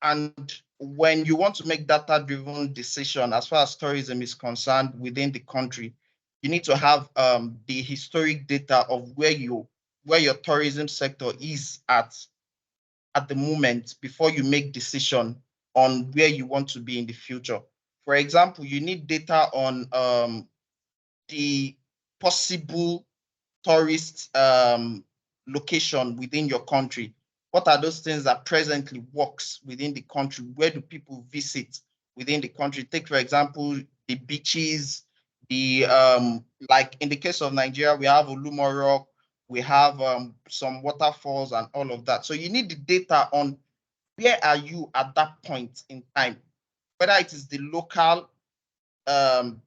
And when you want to make data-driven decision as far as tourism is concerned within the country, you need to have the historic data of where your tourism sector is at the moment before you make decision on where you want to be in the future. For example, you need data on the possible tourist location within your country. What are those things that presently works within the country? Where do people visit within the country? Take, for example, the beaches, the like in the case of Nigeria, we have Olumo Rock, we have some waterfalls and all of that. So you need the data on where are you at that point in time, whether it is the local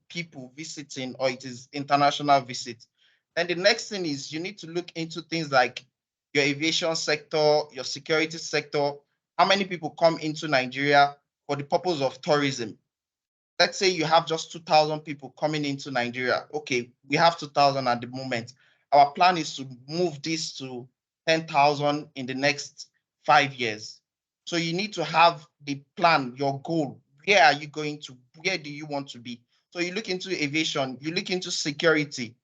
people visiting or it is international visits. And the next thing is you need to look into things like your aviation sector, your security sector, how many people come into Nigeria for the purpose of tourism. Let's say you have just 2,000 people coming into Nigeria. Okay, we have 2,000 at the moment. Our plan is to move this to 10,000 in the next 5 years. So you need to have the plan, your goal. Where are you going to? Where do you want to be? So you look into aviation, you look into security.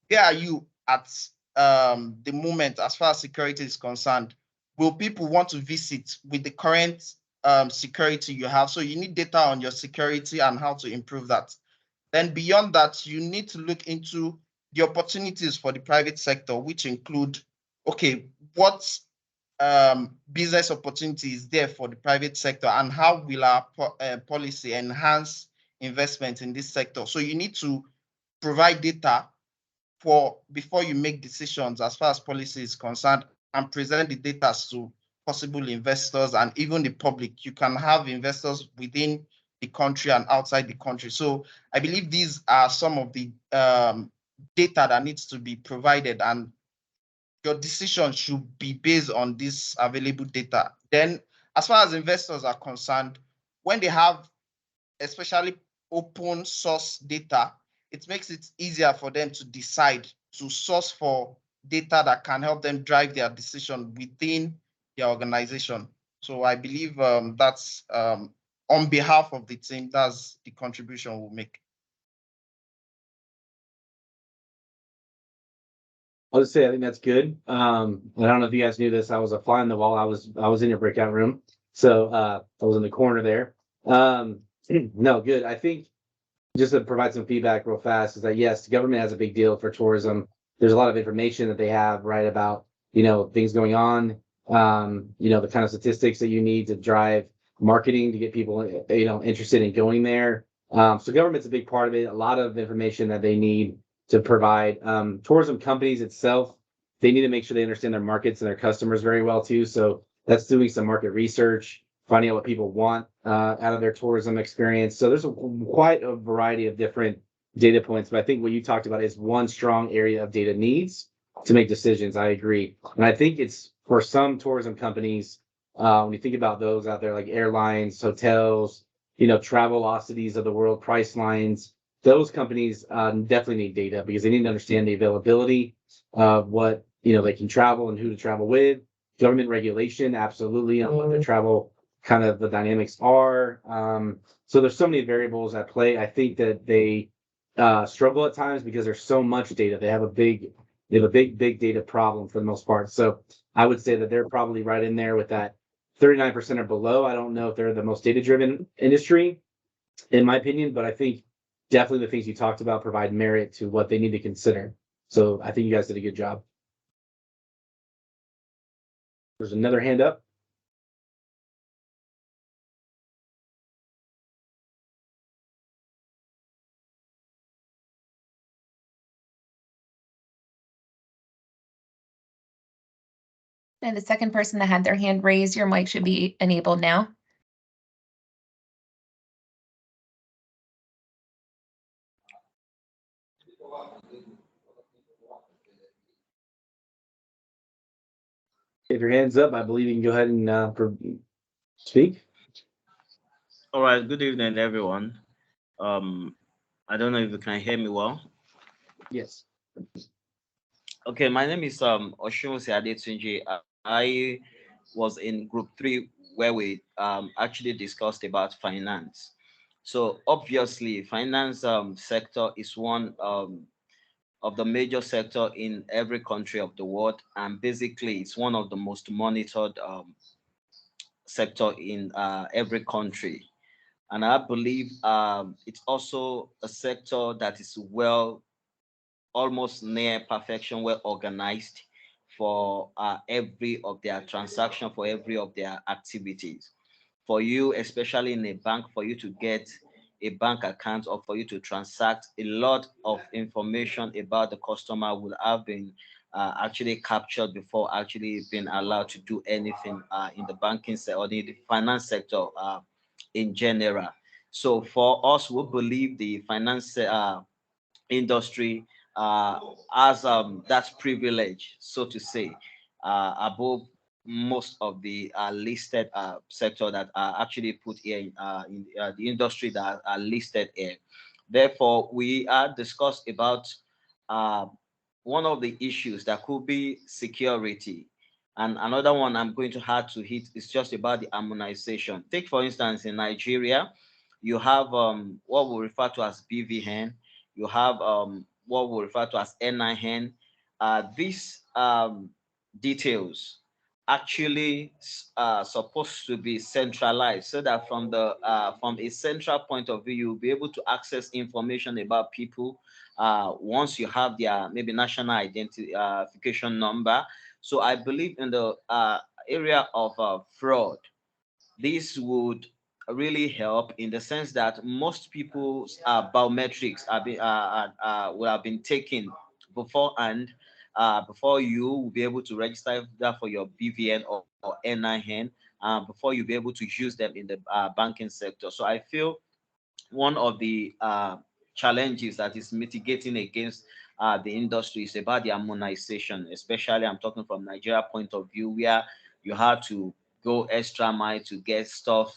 Where are you at the moment as far as security is concerned? Will people want to visit with the current security you have? So you need data on your security and how to improve that. Then beyond that, you need to look into the opportunities for the private sector, which include, okay, what business opportunities there for the private sector and how will our policy enhance investment in this sector? So you need to provide data for before you make decisions as far as policy is concerned and present the data to possible investors and even the public. You can have investors within the country and outside the country. So I believe these are some of the data that needs to be provided, and your decision should be based on this available data. Then, as far as investors are concerned, when they have especially open source data, it makes it easier for them to decide to source for data that can help them drive their decision within their organization. So I believe that's on behalf of the team, that's the contribution we'll make. I'll just say I think that's good. I don't know if you guys knew this. I was a fly on the wall. I was in your breakout room, so I was in the corner there. No, good. I think just to provide some feedback real fast is that yes, the government has a big deal for tourism. There's a lot of information that they have right about things going on. The kind of statistics that you need to drive marketing to get people interested in going there. So government's a big part of it. A lot of information that they need to provide. Tourism companies itself, they need to make sure they understand their markets and their customers very well too. So that's doing some market research, finding out what people want out of their tourism experience. So there's quite a variety of different data points, but I think what you talked about is one strong area of data needs to make decisions. I agree. And I think it's for some tourism companies, when you think about those out there, like airlines, hotels, Travelocities of the world, Pricelines, those companies definitely need data because they need to understand the availability of what, they can travel and who to travel with. Government regulation, absolutely, on what their travel kind of the dynamics are. So there's so many variables at play. I think that they struggle at times because there's so much data. They have a big data problem for the most part. So I would say that they're probably right in there with that 39% or below. I don't know if they're the most data-driven industry, in my opinion, but I think definitely the things you talked about provide merit to what they need to consider. So I think you guys did a good job. There's another hand up. And the second person that had their hand raised, your mic should be enabled now. If your hand's up, I believe you can go ahead and speak. All right, good evening, everyone. I don't know if you can hear me well. Yes. Okay, my name is Oshunsi Adetunji. I was in group 3 where we actually discussed about finance. So obviously, finance sector is one of the major sector in every country of the world, and basically it's one of the most monitored sector in every country. And I believe it's also a sector that is almost near perfection, well organized for every of their transaction, for every of their activities. For you, especially in a bank, for you to get a bank account or for you to transact, a lot of information about the customer would have been actually captured before actually being allowed to do anything in the banking sector or the finance sector in general. So for us, we believe the finance industry has that privilege, so to say, above most of the listed sector that are actually put here in the industry that are listed here. Therefore, we are discussed about uh, one of the issues that could be security. And another one I'm going to add to it is just about the harmonization. Take, for instance, in Nigeria, you have what we refer to as BVN, you have what we refer to as NIN. These details actually supposed to be centralized so that from a central point of view, you'll be able to access information about people once you have their maybe national identification number. So I believe in the area of fraud, this would really help in the sense that most people's biometrics will have been taken beforehand, before you will be able to register that for your BVN or NIN, before you'll be able to use them in the banking sector. So I feel one of the challenges that is mitigating against the industry is about the harmonization, especially I'm talking from Nigeria point of view, where you have to go extra mile to get stuff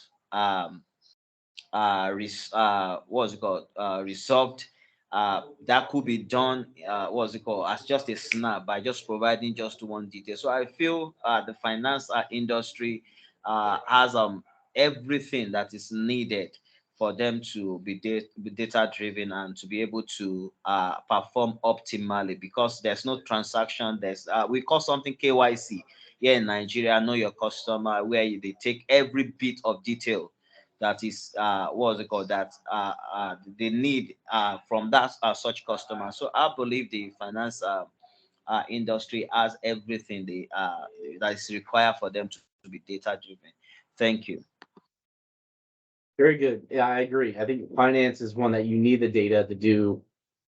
what's it called resolved. That could be done what's it called as just a snap by just providing just one detail. So I feel the finance industry has everything that is needed for them to be data driven and to be able to perform optimally, because there's no transaction. There's we call something KYC here in Nigeria, know your customer, where they take every bit of detail that is what's it called that they need from that such customer. So I believe the finance industry has everything that is required for them to be data driven. Thank you. Very good. Yeah, I agree. I think finance is one that you need the data to do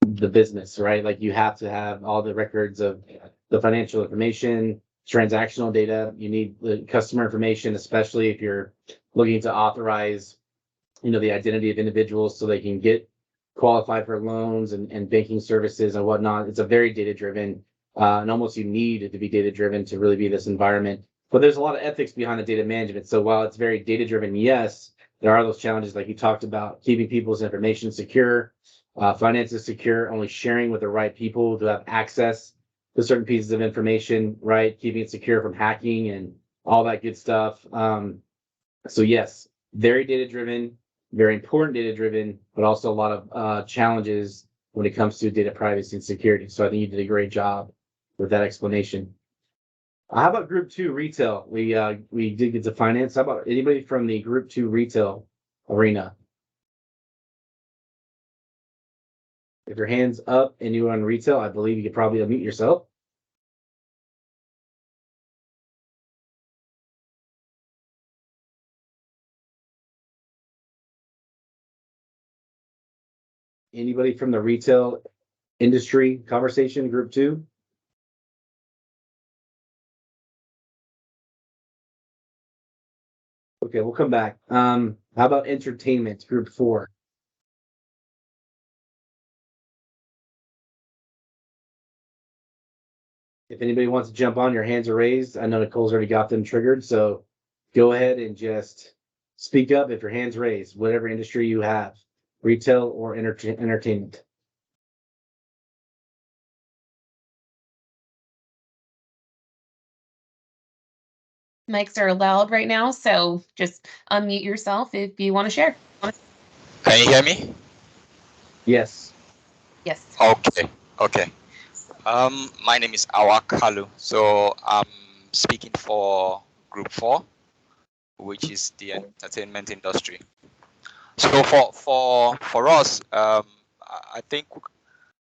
the business, right? Like you have to have all the records of the financial information, transactional data. You need the customer information, especially if you're looking to authorize, the identity of individuals so they can get qualified for loans and banking services and whatnot. It's a very data-driven, and almost you need to be data-driven to really be this environment. But there's a lot of ethics behind the data management. So while it's very data-driven, yes, there are those challenges like you talked about, keeping people's information secure, finances secure, only sharing with the right people to have access to certain pieces of information, right? Keeping it secure from hacking and all that good stuff. So yes, very data-driven, very important data-driven, but also a lot of challenges when it comes to data privacy and security. So I think you did a great job with that explanation. How about group 2 retail? We did get to finance. How about anybody from the group 2 retail arena? If your hand's up and you're on retail, I believe you could probably unmute yourself. Anybody from the retail industry conversation, group 2? Okay, we'll come back. How about entertainment, group 4? If anybody wants to jump on, your hands are raised. I know Nicole's already got them triggered, so go ahead and just speak up if your hand's raised, whatever industry you have, retail or entertainment. Mics are allowed right now, so just unmute yourself if you want to share. Can you hear me? Yes. Yes. Okay. My name is Awakalu. So I'm speaking for Group 4, which is the entertainment industry. So for us, I think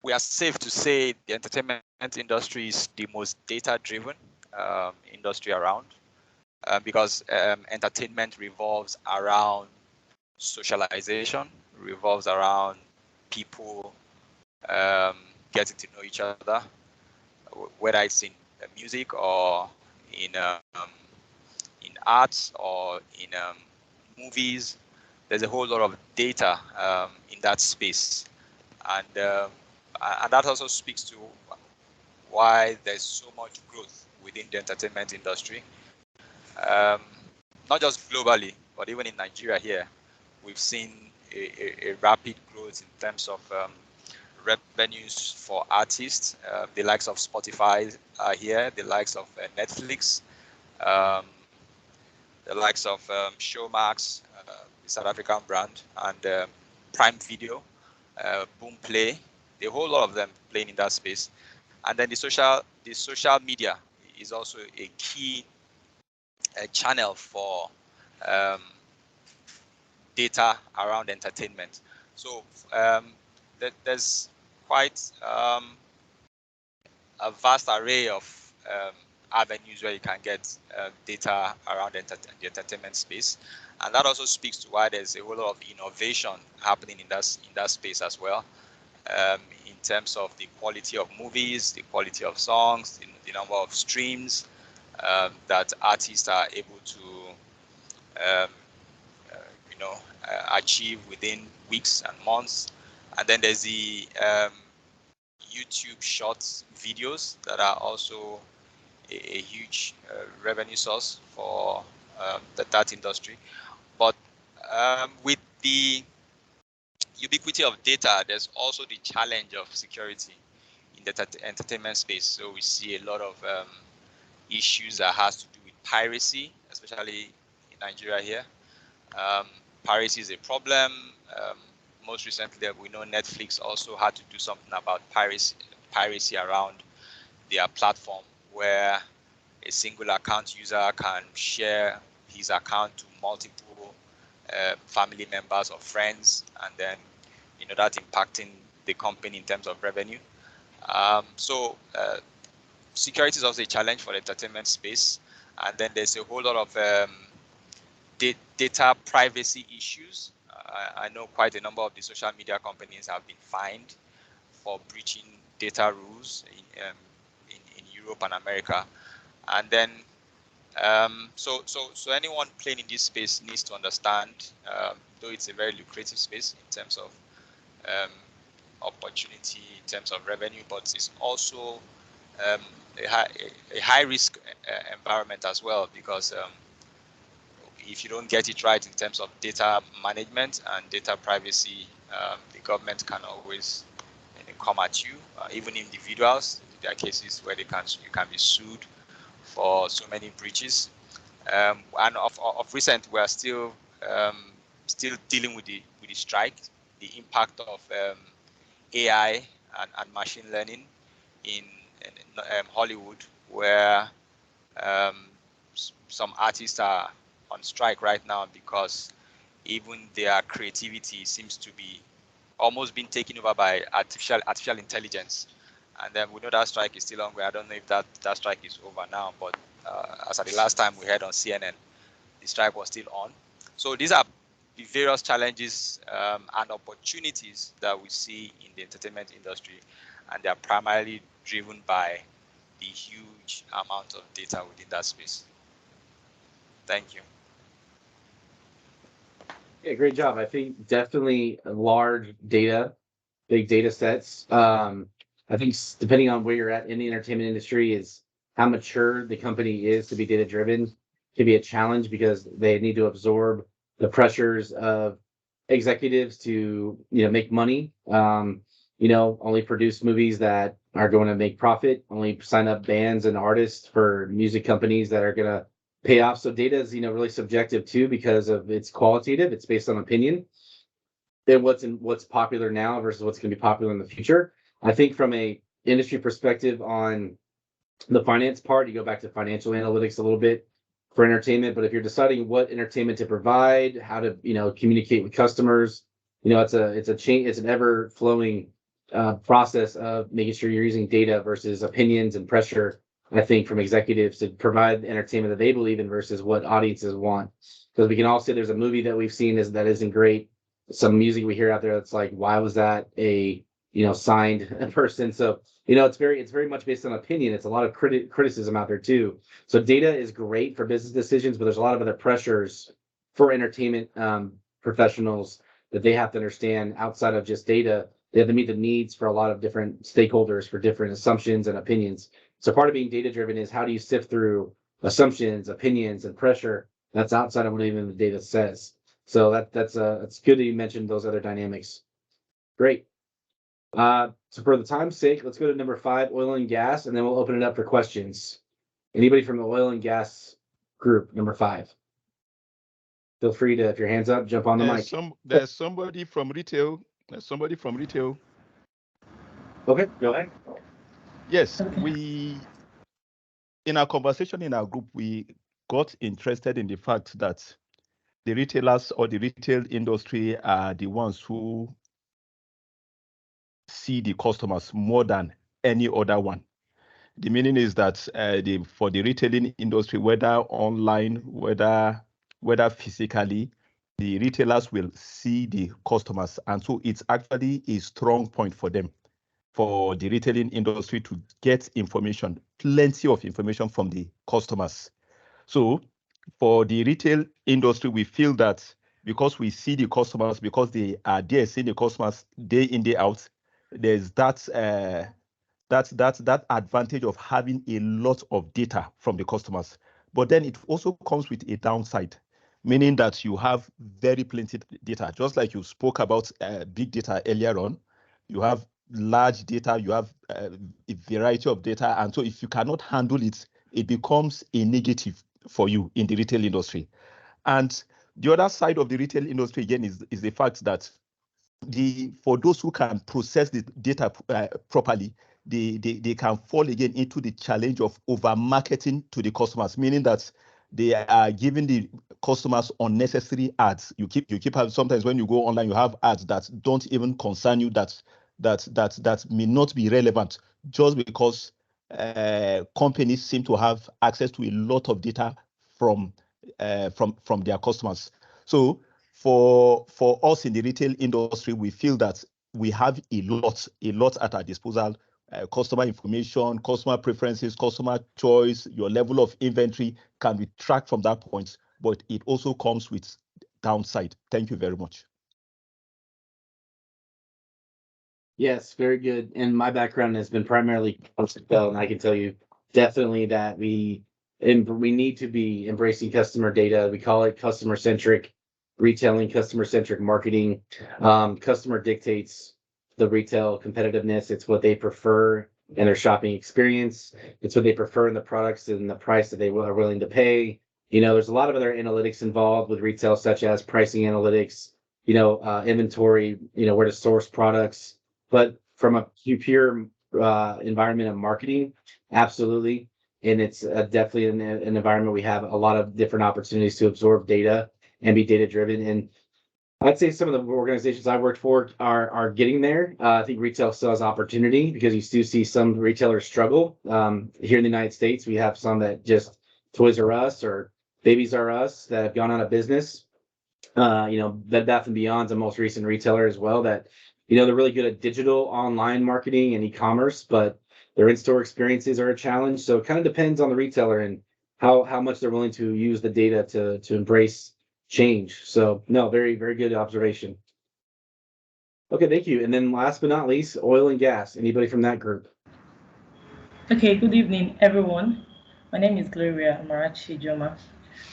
we are safe to say the entertainment industry is the most data-driven industry around, because entertainment revolves around socialization, revolves around people getting to know each other, whether it's in music or in arts or in movies. There's a whole lot of data in that space, and that also speaks to why there's so much growth within the entertainment industry, not just globally, but even in Nigeria here, we've seen a rapid growth in terms of revenues for artists. The likes of Spotify are here, the likes of Netflix, the likes of Showmax, the South African brand, and Prime Video, Boomplay, the whole lot of them playing in that space. And then the social media is also a key channel for data around entertainment. So there's quite a vast array of avenues where you can get data around the entertainment space, and that also speaks to why there's a whole lot of innovation happening in that space as well, in terms of the quality of movies, the quality of songs, the number of streams that artists are able to achieve within weeks and months. And then there's the YouTube Shorts videos that are also a huge revenue source for that industry. But with the ubiquity of data, there's also the challenge of security in the entertainment space. So we see a lot of issues that has to do with piracy, especially in Nigeria here. Piracy is a problem. Most recently, we know Netflix also had to do something about piracy around their platform, where a single account user can share his account to multiple family members or friends, and then that impacting the company in terms of revenue. So security is also a challenge for the entertainment space, and then there's a whole lot of data privacy issues. I know quite a number of the social media companies have been fined for breaching data rules in Europe and America. And then So anyone playing in this space needs to understand, though it's a very lucrative space in terms of opportunity, in terms of revenue, but it's also a high risk environment as well, because if you don't get it right in terms of data management and data privacy, the government can always come at you. Even individuals, there are cases where you can be sued for so many breaches. And of recent, we are still dealing with the strike, the impact of AI and machine learning in Hollywood, where some artists are on strike right now because even their creativity seems to be almost being taken over by artificial intelligence. And then we know that strike is still ongoing. I don't know if that strike is over now, but as at the last time we heard on CNN, the strike was still on. So these are the various challenges and opportunities that we see in the entertainment industry, and they are primarily driven by the huge amount of data within that space. Thank you. Yeah, great job. I think definitely large data, big data sets. I think depending on where you're at in the entertainment industry is how mature the company is to be data driven can be a challenge because they need to absorb the pressures of executives to make money. Only produce movies that are going to make profit. Only sign up bands and artists for music companies that are going to pay off. So data is really subjective too because of its qualitative. It's based on opinion and what's popular now versus what's going to be popular in the future. I think from a industry perspective on the finance part, you go back to financial analytics a little bit for entertainment. But if you're deciding what entertainment to provide, how to communicate with customers, it's an ever flowing process of making sure you're using data versus opinions and pressure. I think from executives to provide the entertainment that they believe in versus what audiences want. Because we can all say there's a movie that we've seen that isn't great. Some music we hear out there that's like, why was that a signed person? So it's very much based on opinion. It's a lot of criticism out there too. So data is great for business decisions, but there's a lot of other pressures for entertainment professionals that they have to understand outside of just data. They have to meet the needs for a lot of different stakeholders for different assumptions and opinions. So part of being data driven is how do you sift through assumptions, opinions, and pressure that's outside of what even the data says. So that's good that you mentioned those other dynamics. Great. So for the time's sake, let's go to number 5, oil and gas, and then we'll open it up for questions. Anybody from the oil and gas group, number 5? Feel free to, if your hand's up, jump on the mic. There's somebody from retail. Okay, go ahead. Yes, in our conversation in our group, we got interested in the fact that the retailers or the retail industry are the ones who see the customers more than any other one. The meaning is that for the retailing industry, whether online, whether physically, the retailers will see the customers. And so it's actually a strong point for them, for the retailing industry to get information, plenty of information from the customers. So for the retail industry, we feel that because we see the customers, because they are there seeing the customers day in, day out, there's that advantage of having a lot of data from the customers. But then it also comes with a downside, meaning that you have very plenty data. Just like you spoke about big data earlier on, you have large data, you have a variety of data. And so if you cannot handle it, it becomes a negative for you in the retail industry. And the other side of the retail industry, again, is the fact that for those who can process the data properly, they can fall again into the challenge of over marketing to the customers, meaning that they are giving the customers unnecessary ads. You keep having, sometimes when you go online, you have ads that don't even concern you, that may not be relevant, just because companies seem to have access to a lot of data from their customers. So for us in the retail industry, we feel that we have a lot at our disposal customer information, customer preferences, customer choice, your level of inventory can be tracked from that point, but it also comes with downside. Thank you very much. Yes, very good. And my background has been primarily hospitality, and I can tell you definitely that we need to be embracing customer data. We call it customer centric retailing, customer centric marketing. Customer dictates the retail competitiveness. It's what they prefer in their shopping experience. It's what they prefer in the products and the price that they are willing to pay. There's a lot of other analytics involved with retail, such as pricing analytics, inventory, where to source products. But from a pure environment of marketing, absolutely. And it's definitely an environment we have a lot of different opportunities to absorb data and be data driven. And I'd say some of the organizations I worked for are getting there. I think retail still has opportunity because you do see some retailers struggle. Here in the United States, we have some that just Toys R Us or Babies R Us that have gone out of business. Bed Bath & Beyond's the most recent retailer as well that, they're really good at digital online marketing and e-commerce, but their in-store experiences are a challenge. So it kind of depends on the retailer and how much they're willing to use the data to embrace change. So no, very, very good observation. Okay, thank you. And then last but not least, oil and gas. Anybody from that group? Okay, good evening, everyone. My name is Gloria Amarachi Joma.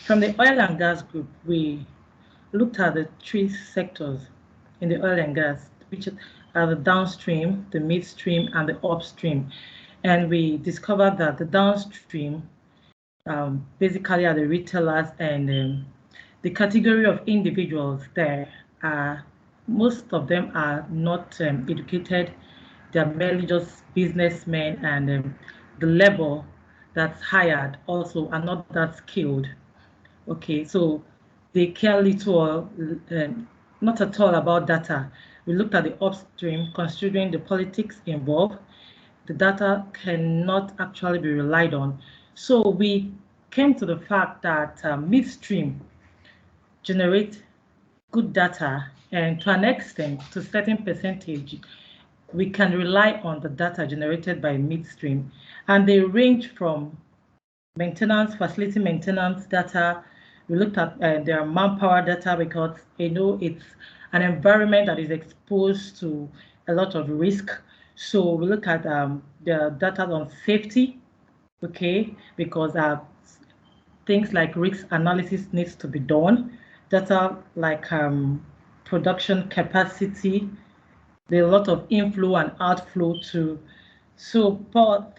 From the oil and gas group, we looked at the three sectors in the oil and gas, which are the downstream, the midstream, and the upstream. And we discovered that the downstream basically are the retailers, and the category of individuals there are, most of them are not educated. They're merely just businessmen, and the labor that's hired also are not that skilled. Okay, so they care little, not at all about data. We looked at the upstream, considering the politics involved. The data cannot actually be relied on. So we came to the fact that midstream generate good data, and to an extent, to a certain percentage, we can rely on the data generated by midstream. And they range from maintenance, facility maintenance data. We looked at their manpower data because it's an environment that is exposed to a lot of risk. So we look at the data on safety, okay, because things like risk analysis needs to be done. Data like production capacity, there's a lot of inflow and outflow too. So, but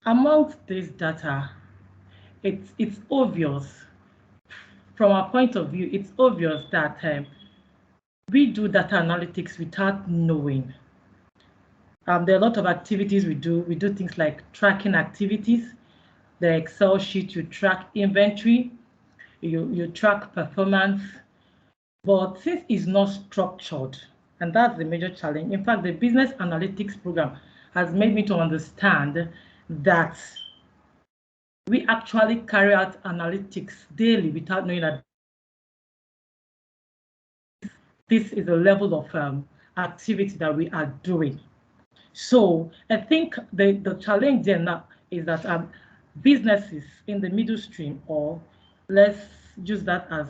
amongst this data, it's obvious from our point of view, it's obvious that we do data analytics without knowing. There are a lot of activities we do. We do things like tracking activities. The Excel sheet, you track inventory, you track performance, but since it's not structured, and that's the major challenge. In fact, the business analytics program has made me to understand that we actually carry out analytics daily without knowing that this is a level of activity that we are doing. So I think the challenge there now is that businesses in the middle stream, or let's use that as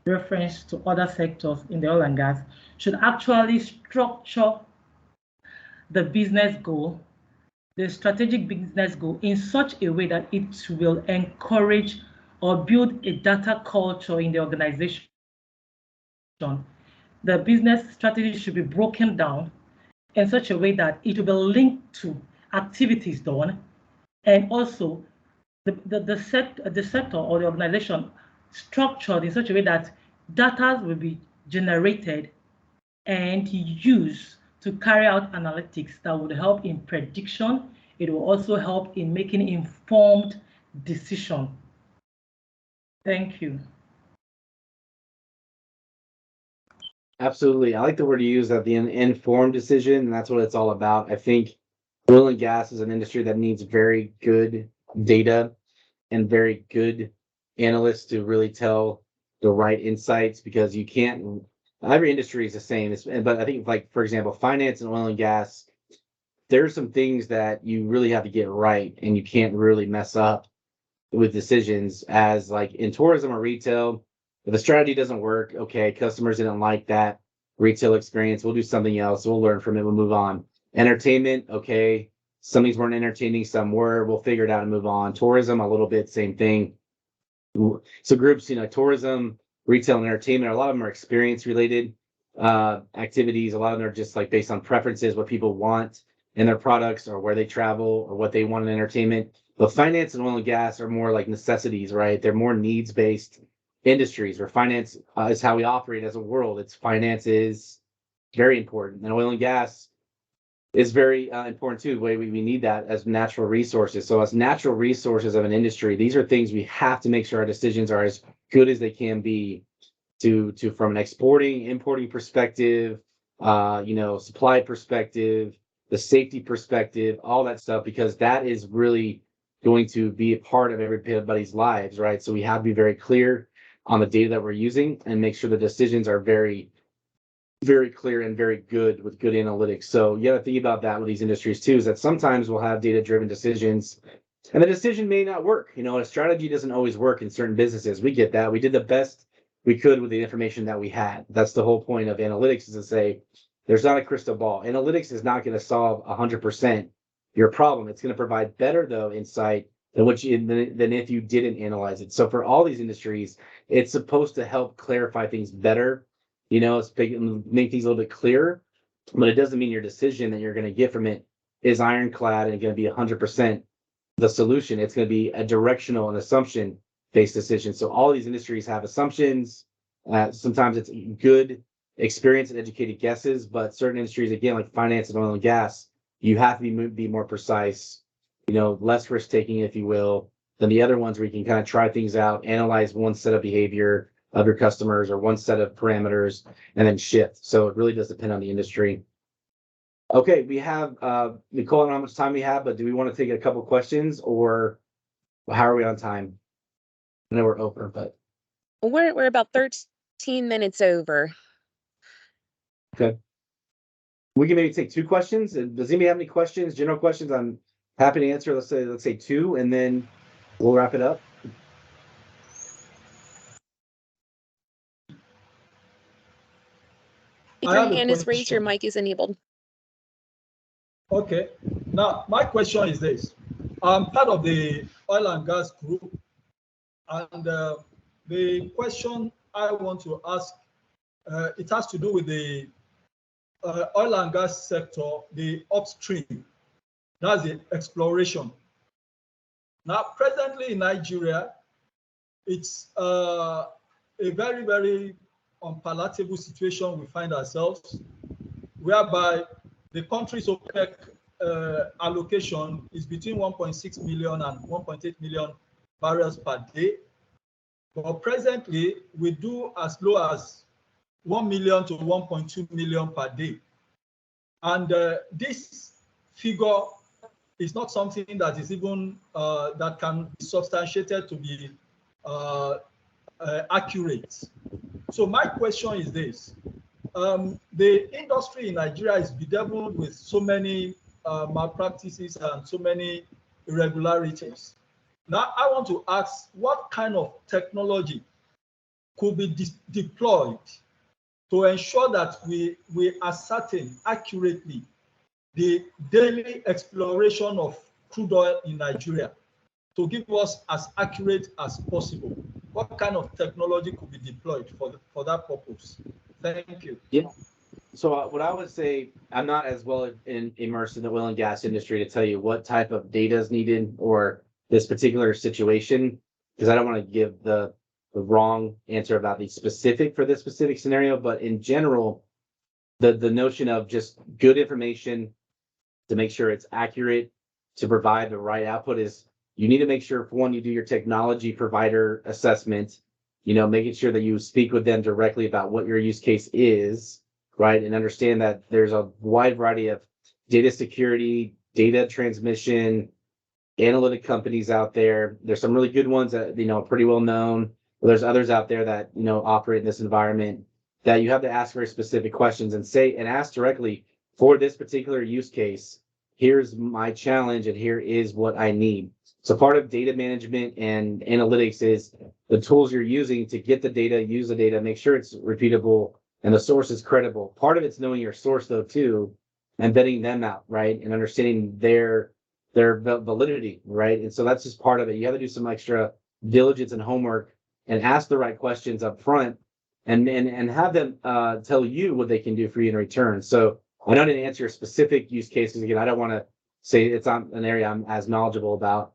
reference to other sectors in the oil and gas, should actually structure the business goal, the strategic business goal, in such a way that it will encourage or build a data culture in the organization. The business strategy should be broken down in such a way that it will be linked to activities done, and also the sector or the organization structured in such a way that data will be generated and used to carry out analytics that would help in prediction. It will also help in making informed decision. Thank you. Absolutely. I like the word you use, that the informed decision, and that's what it's all about. I think oil and gas is an industry that needs very good data and very good analysts to really tell the right insights, because you can't, every industry is the same. But I think, like, for example, finance and oil and gas, there's some things that you really have to get right, and you can't really mess up with decisions. As like in tourism or retail, if the strategy doesn't work, okay, customers didn't like that retail experience, we'll do something else, we'll learn from it, we'll move on. Entertainment, okay, some things weren't entertaining, some were, we'll figure it out and move on. Tourism, a little bit same thing. So groups, tourism, retail, and entertainment, a lot of them are experience related activities. A lot of them are just like based on preferences, what people want in their products, or where they travel, or what they want in entertainment. But finance and oil and gas are more like necessities, right? They're more needs based industries, where finance is how we operate as a world. It's finance is very important, and oil and gas is very important too. The way we need that as natural resources. So as natural resources of an industry, these are things we have to make sure our decisions are as good as they can be to from an importing perspective, supply perspective, the safety perspective, all that stuff, because that is really going to be a part of everybody's lives, right? So we have to be very clear on the data that we're using and make sure the decisions are very, very clear and very good with good analytics. So you got to think about that with these industries too, is that sometimes we'll have data-driven decisions and the decision may not work. A strategy doesn't always work in certain businesses. We get that. We did the best we could with the information that we had. That's the whole point of analytics, is to say there's not a crystal ball. Analytics is not going to solve 100% your problem. It's going to provide better, though, insight than if you didn't analyze it. So for all these industries, it's supposed to help clarify things better. It's make things a little bit clearer, but it doesn't mean your decision that you're going to get from it is ironclad and going to be 100% the solution. It's going to be a directional and assumption-based decision. So all these industries have assumptions. Sometimes it's good experience and educated guesses, but certain industries, again, like finance and oil and gas, you have to be more precise, less risk-taking, if you will, than the other ones where you can kind of try things out, analyze one set of behavior of your customers or one set of parameters, and then shift. So it really does depend on the industry. Okay, we have Nicole, I don't know how much time we have, but do we want to take a couple questions, or how are we on time? I know we're over, but We're about 13 minutes over. okay. We can maybe take 2 questions. Does anybody have any questions, general questions? I'm happy to answer. Let's say 2, and then we'll wrap it up. If your hand is raised, your mic is enabled. Okay. Now, my question is this. I'm part of the oil and gas group, and the question I want to ask, it has to do with the oil and gas sector, the upstream. That's the exploration. Now, presently in Nigeria, it's a very, very unpalatable situation we find ourselves, whereby the country's OPEC allocation is between 1.6 million and 1.8 million barrels per day. But presently, we do as low as 1 million to 1.2 million per day. And this figure is not something that is even that can be substantiated to be accurate. So my question is this. The industry in Nigeria is bedeviled with so many malpractices and so many irregularities. Now, I want to ask, what kind of technology could be deployed to ensure that we ascertain accurately the daily exploration of crude oil in Nigeria, to give us as accurate as possible? What kind of technology could be deployed for that purpose? Thank you. Yeah. So what I would say, I'm not as well immersed in the oil and gas industry to tell you what type of data is needed or this particular situation, because I don't want to give the wrong answer about the specific for this specific scenario. But in general, the notion of just good information to make sure it's accurate, to provide the right output, is you need to make sure, for one, you do your technology provider assessment, making sure that you speak with them directly about what your use case is, right? And understand that there's a wide variety of data security, data transmission, analytic companies out there. There's some really good ones that, are pretty well known. But there's others out there that, operate in this environment that you have to ask very specific questions and ask directly, for this particular use case, here's my challenge and here is what I need. So part of data management and analytics is the tools you're using to get the data, use the data, make sure it's repeatable and the source is credible. Part of it's knowing your source though too, and vetting them out, right? And understanding their validity, right? And so that's just part of it. You have to do some extra diligence and homework and ask the right questions up front and have them tell you what they can do for you in return. So I know I didn't answer your specific use cases. Again, I don't want to say it's not an area I'm as knowledgeable about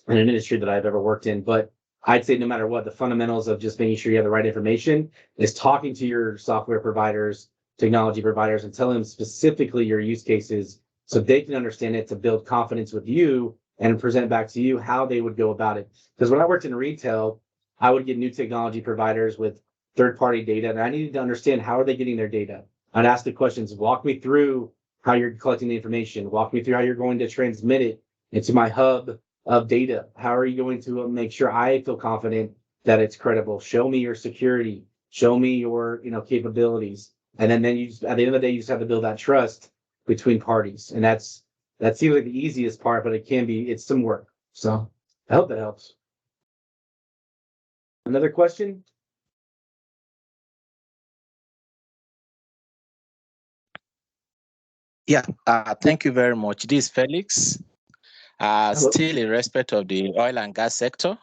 in an industry that I've ever worked in, but I'd say no matter what, the fundamentals of just making sure you have the right information is talking to your software providers, technology providers, and telling them specifically your use cases so they can understand it to build confidence with you and present back to you how they would go about it. Because when I worked in retail, I would get new technology providers with third-party data, and I needed to understand how are they getting their data. I'd ask the questions, walk me through how you're collecting the information, walk me through how you're going to transmit it into my hub of data. How are you going to make sure I feel confident that it's credible? Show me your security, show me your capabilities. And then you just, at the end of the day, you just have to build that trust between parties. And that seems like the easiest part, but it's some work. So I hope that helps. Another question? Yeah, thank you very much. This is Felix. Still in respect of the oil and gas sector,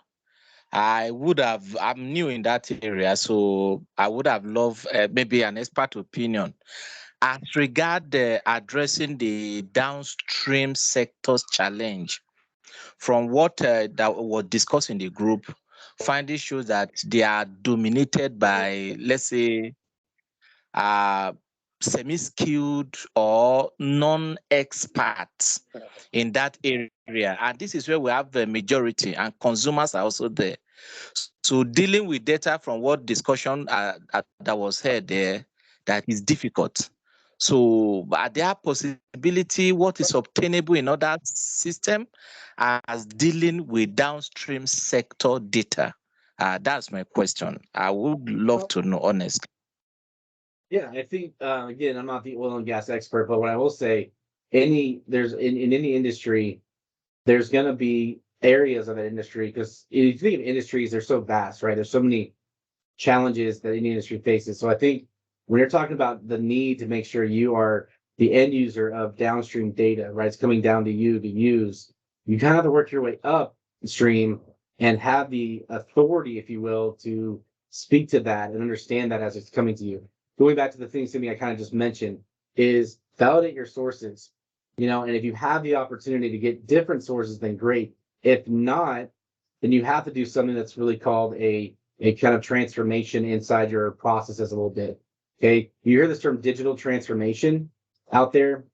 I'm new in that area, so I would have loved maybe an expert opinion as regard addressing the downstream sector's challenge. From what that was discussed in the group, finding shows that they are dominated by, let's say, semi-skilled or non-experts in that area. And this is where we have the majority, and consumers are also there. So dealing with data from what discussion that was heard there, that is difficult. So are there possibility what is obtainable in other system as dealing with downstream sector data? That's my question. I would love to know, honestly. Yeah, I think again, I'm not the oil and gas expert, but what I will say, in any industry, there's going to be areas of that industry because if you think of industries, they're so vast, right? There's so many challenges that any industry faces. So I think when you're talking about the need to make sure you are the end user of downstream data, right? It's coming down to you to use. You kind of have to work your way upstream and have the authority, if you will, to speak to that and understand that as it's coming to you. Going back to the things to me I kind of just mentioned is validate your sources, and if you have the opportunity to get different sources, then great. If not, then you have to do something that's really called a kind of transformation inside your processes a little bit. Okay. You hear this term digital transformation out there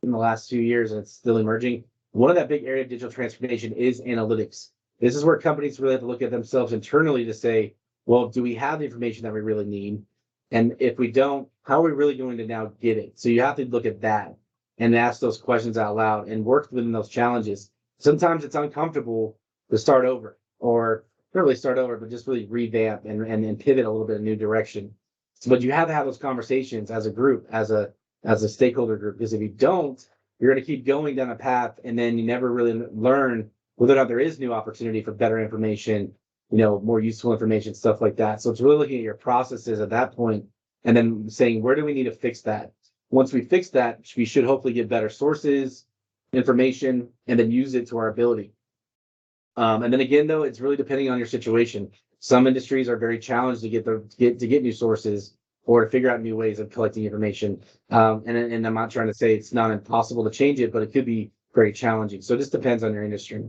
in the last few years, and it's still emerging. One of that big area of digital transformation is analytics. This is where companies really have to look at themselves internally to say, well, do we have the information that we really need? And if we don't, how are we really going to now get it? So you have to look at that and ask those questions out loud and work within those challenges. Sometimes it's uncomfortable to start over, or not really start over, but just really revamp and pivot a little bit in a new direction. So, but you have to have those conversations as a group, as a stakeholder group, because if you don't, you're going to keep going down a path and then you never really learn whether or not there is new opportunity for better information, more useful information, stuff like that. So it's really looking at your processes at that point and then saying, where do we need to fix that? Once we fix that, we should hopefully get better sources, information, and then use it to our ability. And then again, though, it's really depending on your situation. Some industries are very challenged to get new sources or to figure out new ways of collecting information. And I'm not trying to say it's not impossible to change it, but it could be very challenging. So it just depends on your industry.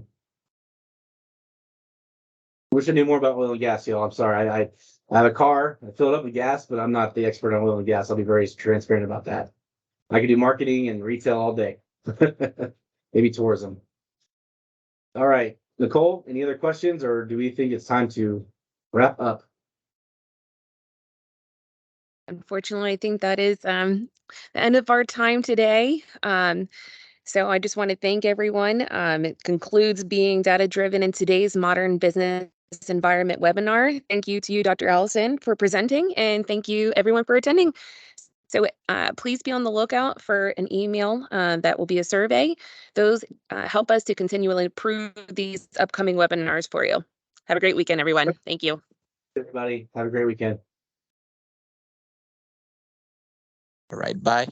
Wish I knew more about oil and gas, y'all. I'm sorry. I have a car. I fill it up with gas, but I'm not the expert on oil and gas. I'll be very transparent about that. I could do marketing and retail all day. Maybe tourism. All right. Nicole, any other questions, or do we think it's time to wrap up? Unfortunately, I think that is the end of our time today. So I just want to thank everyone. It concludes Being Data-Driven in Today's Modern Business Environment webinar. Thank you to you, Dr. Allison, for presenting, and thank you everyone for attending. So please be on the lookout for an email that will be a survey. Those help us to continually improve these upcoming webinars for you. Have a great weekend, everyone. Thank you. Everybody, have a great weekend. All right, bye.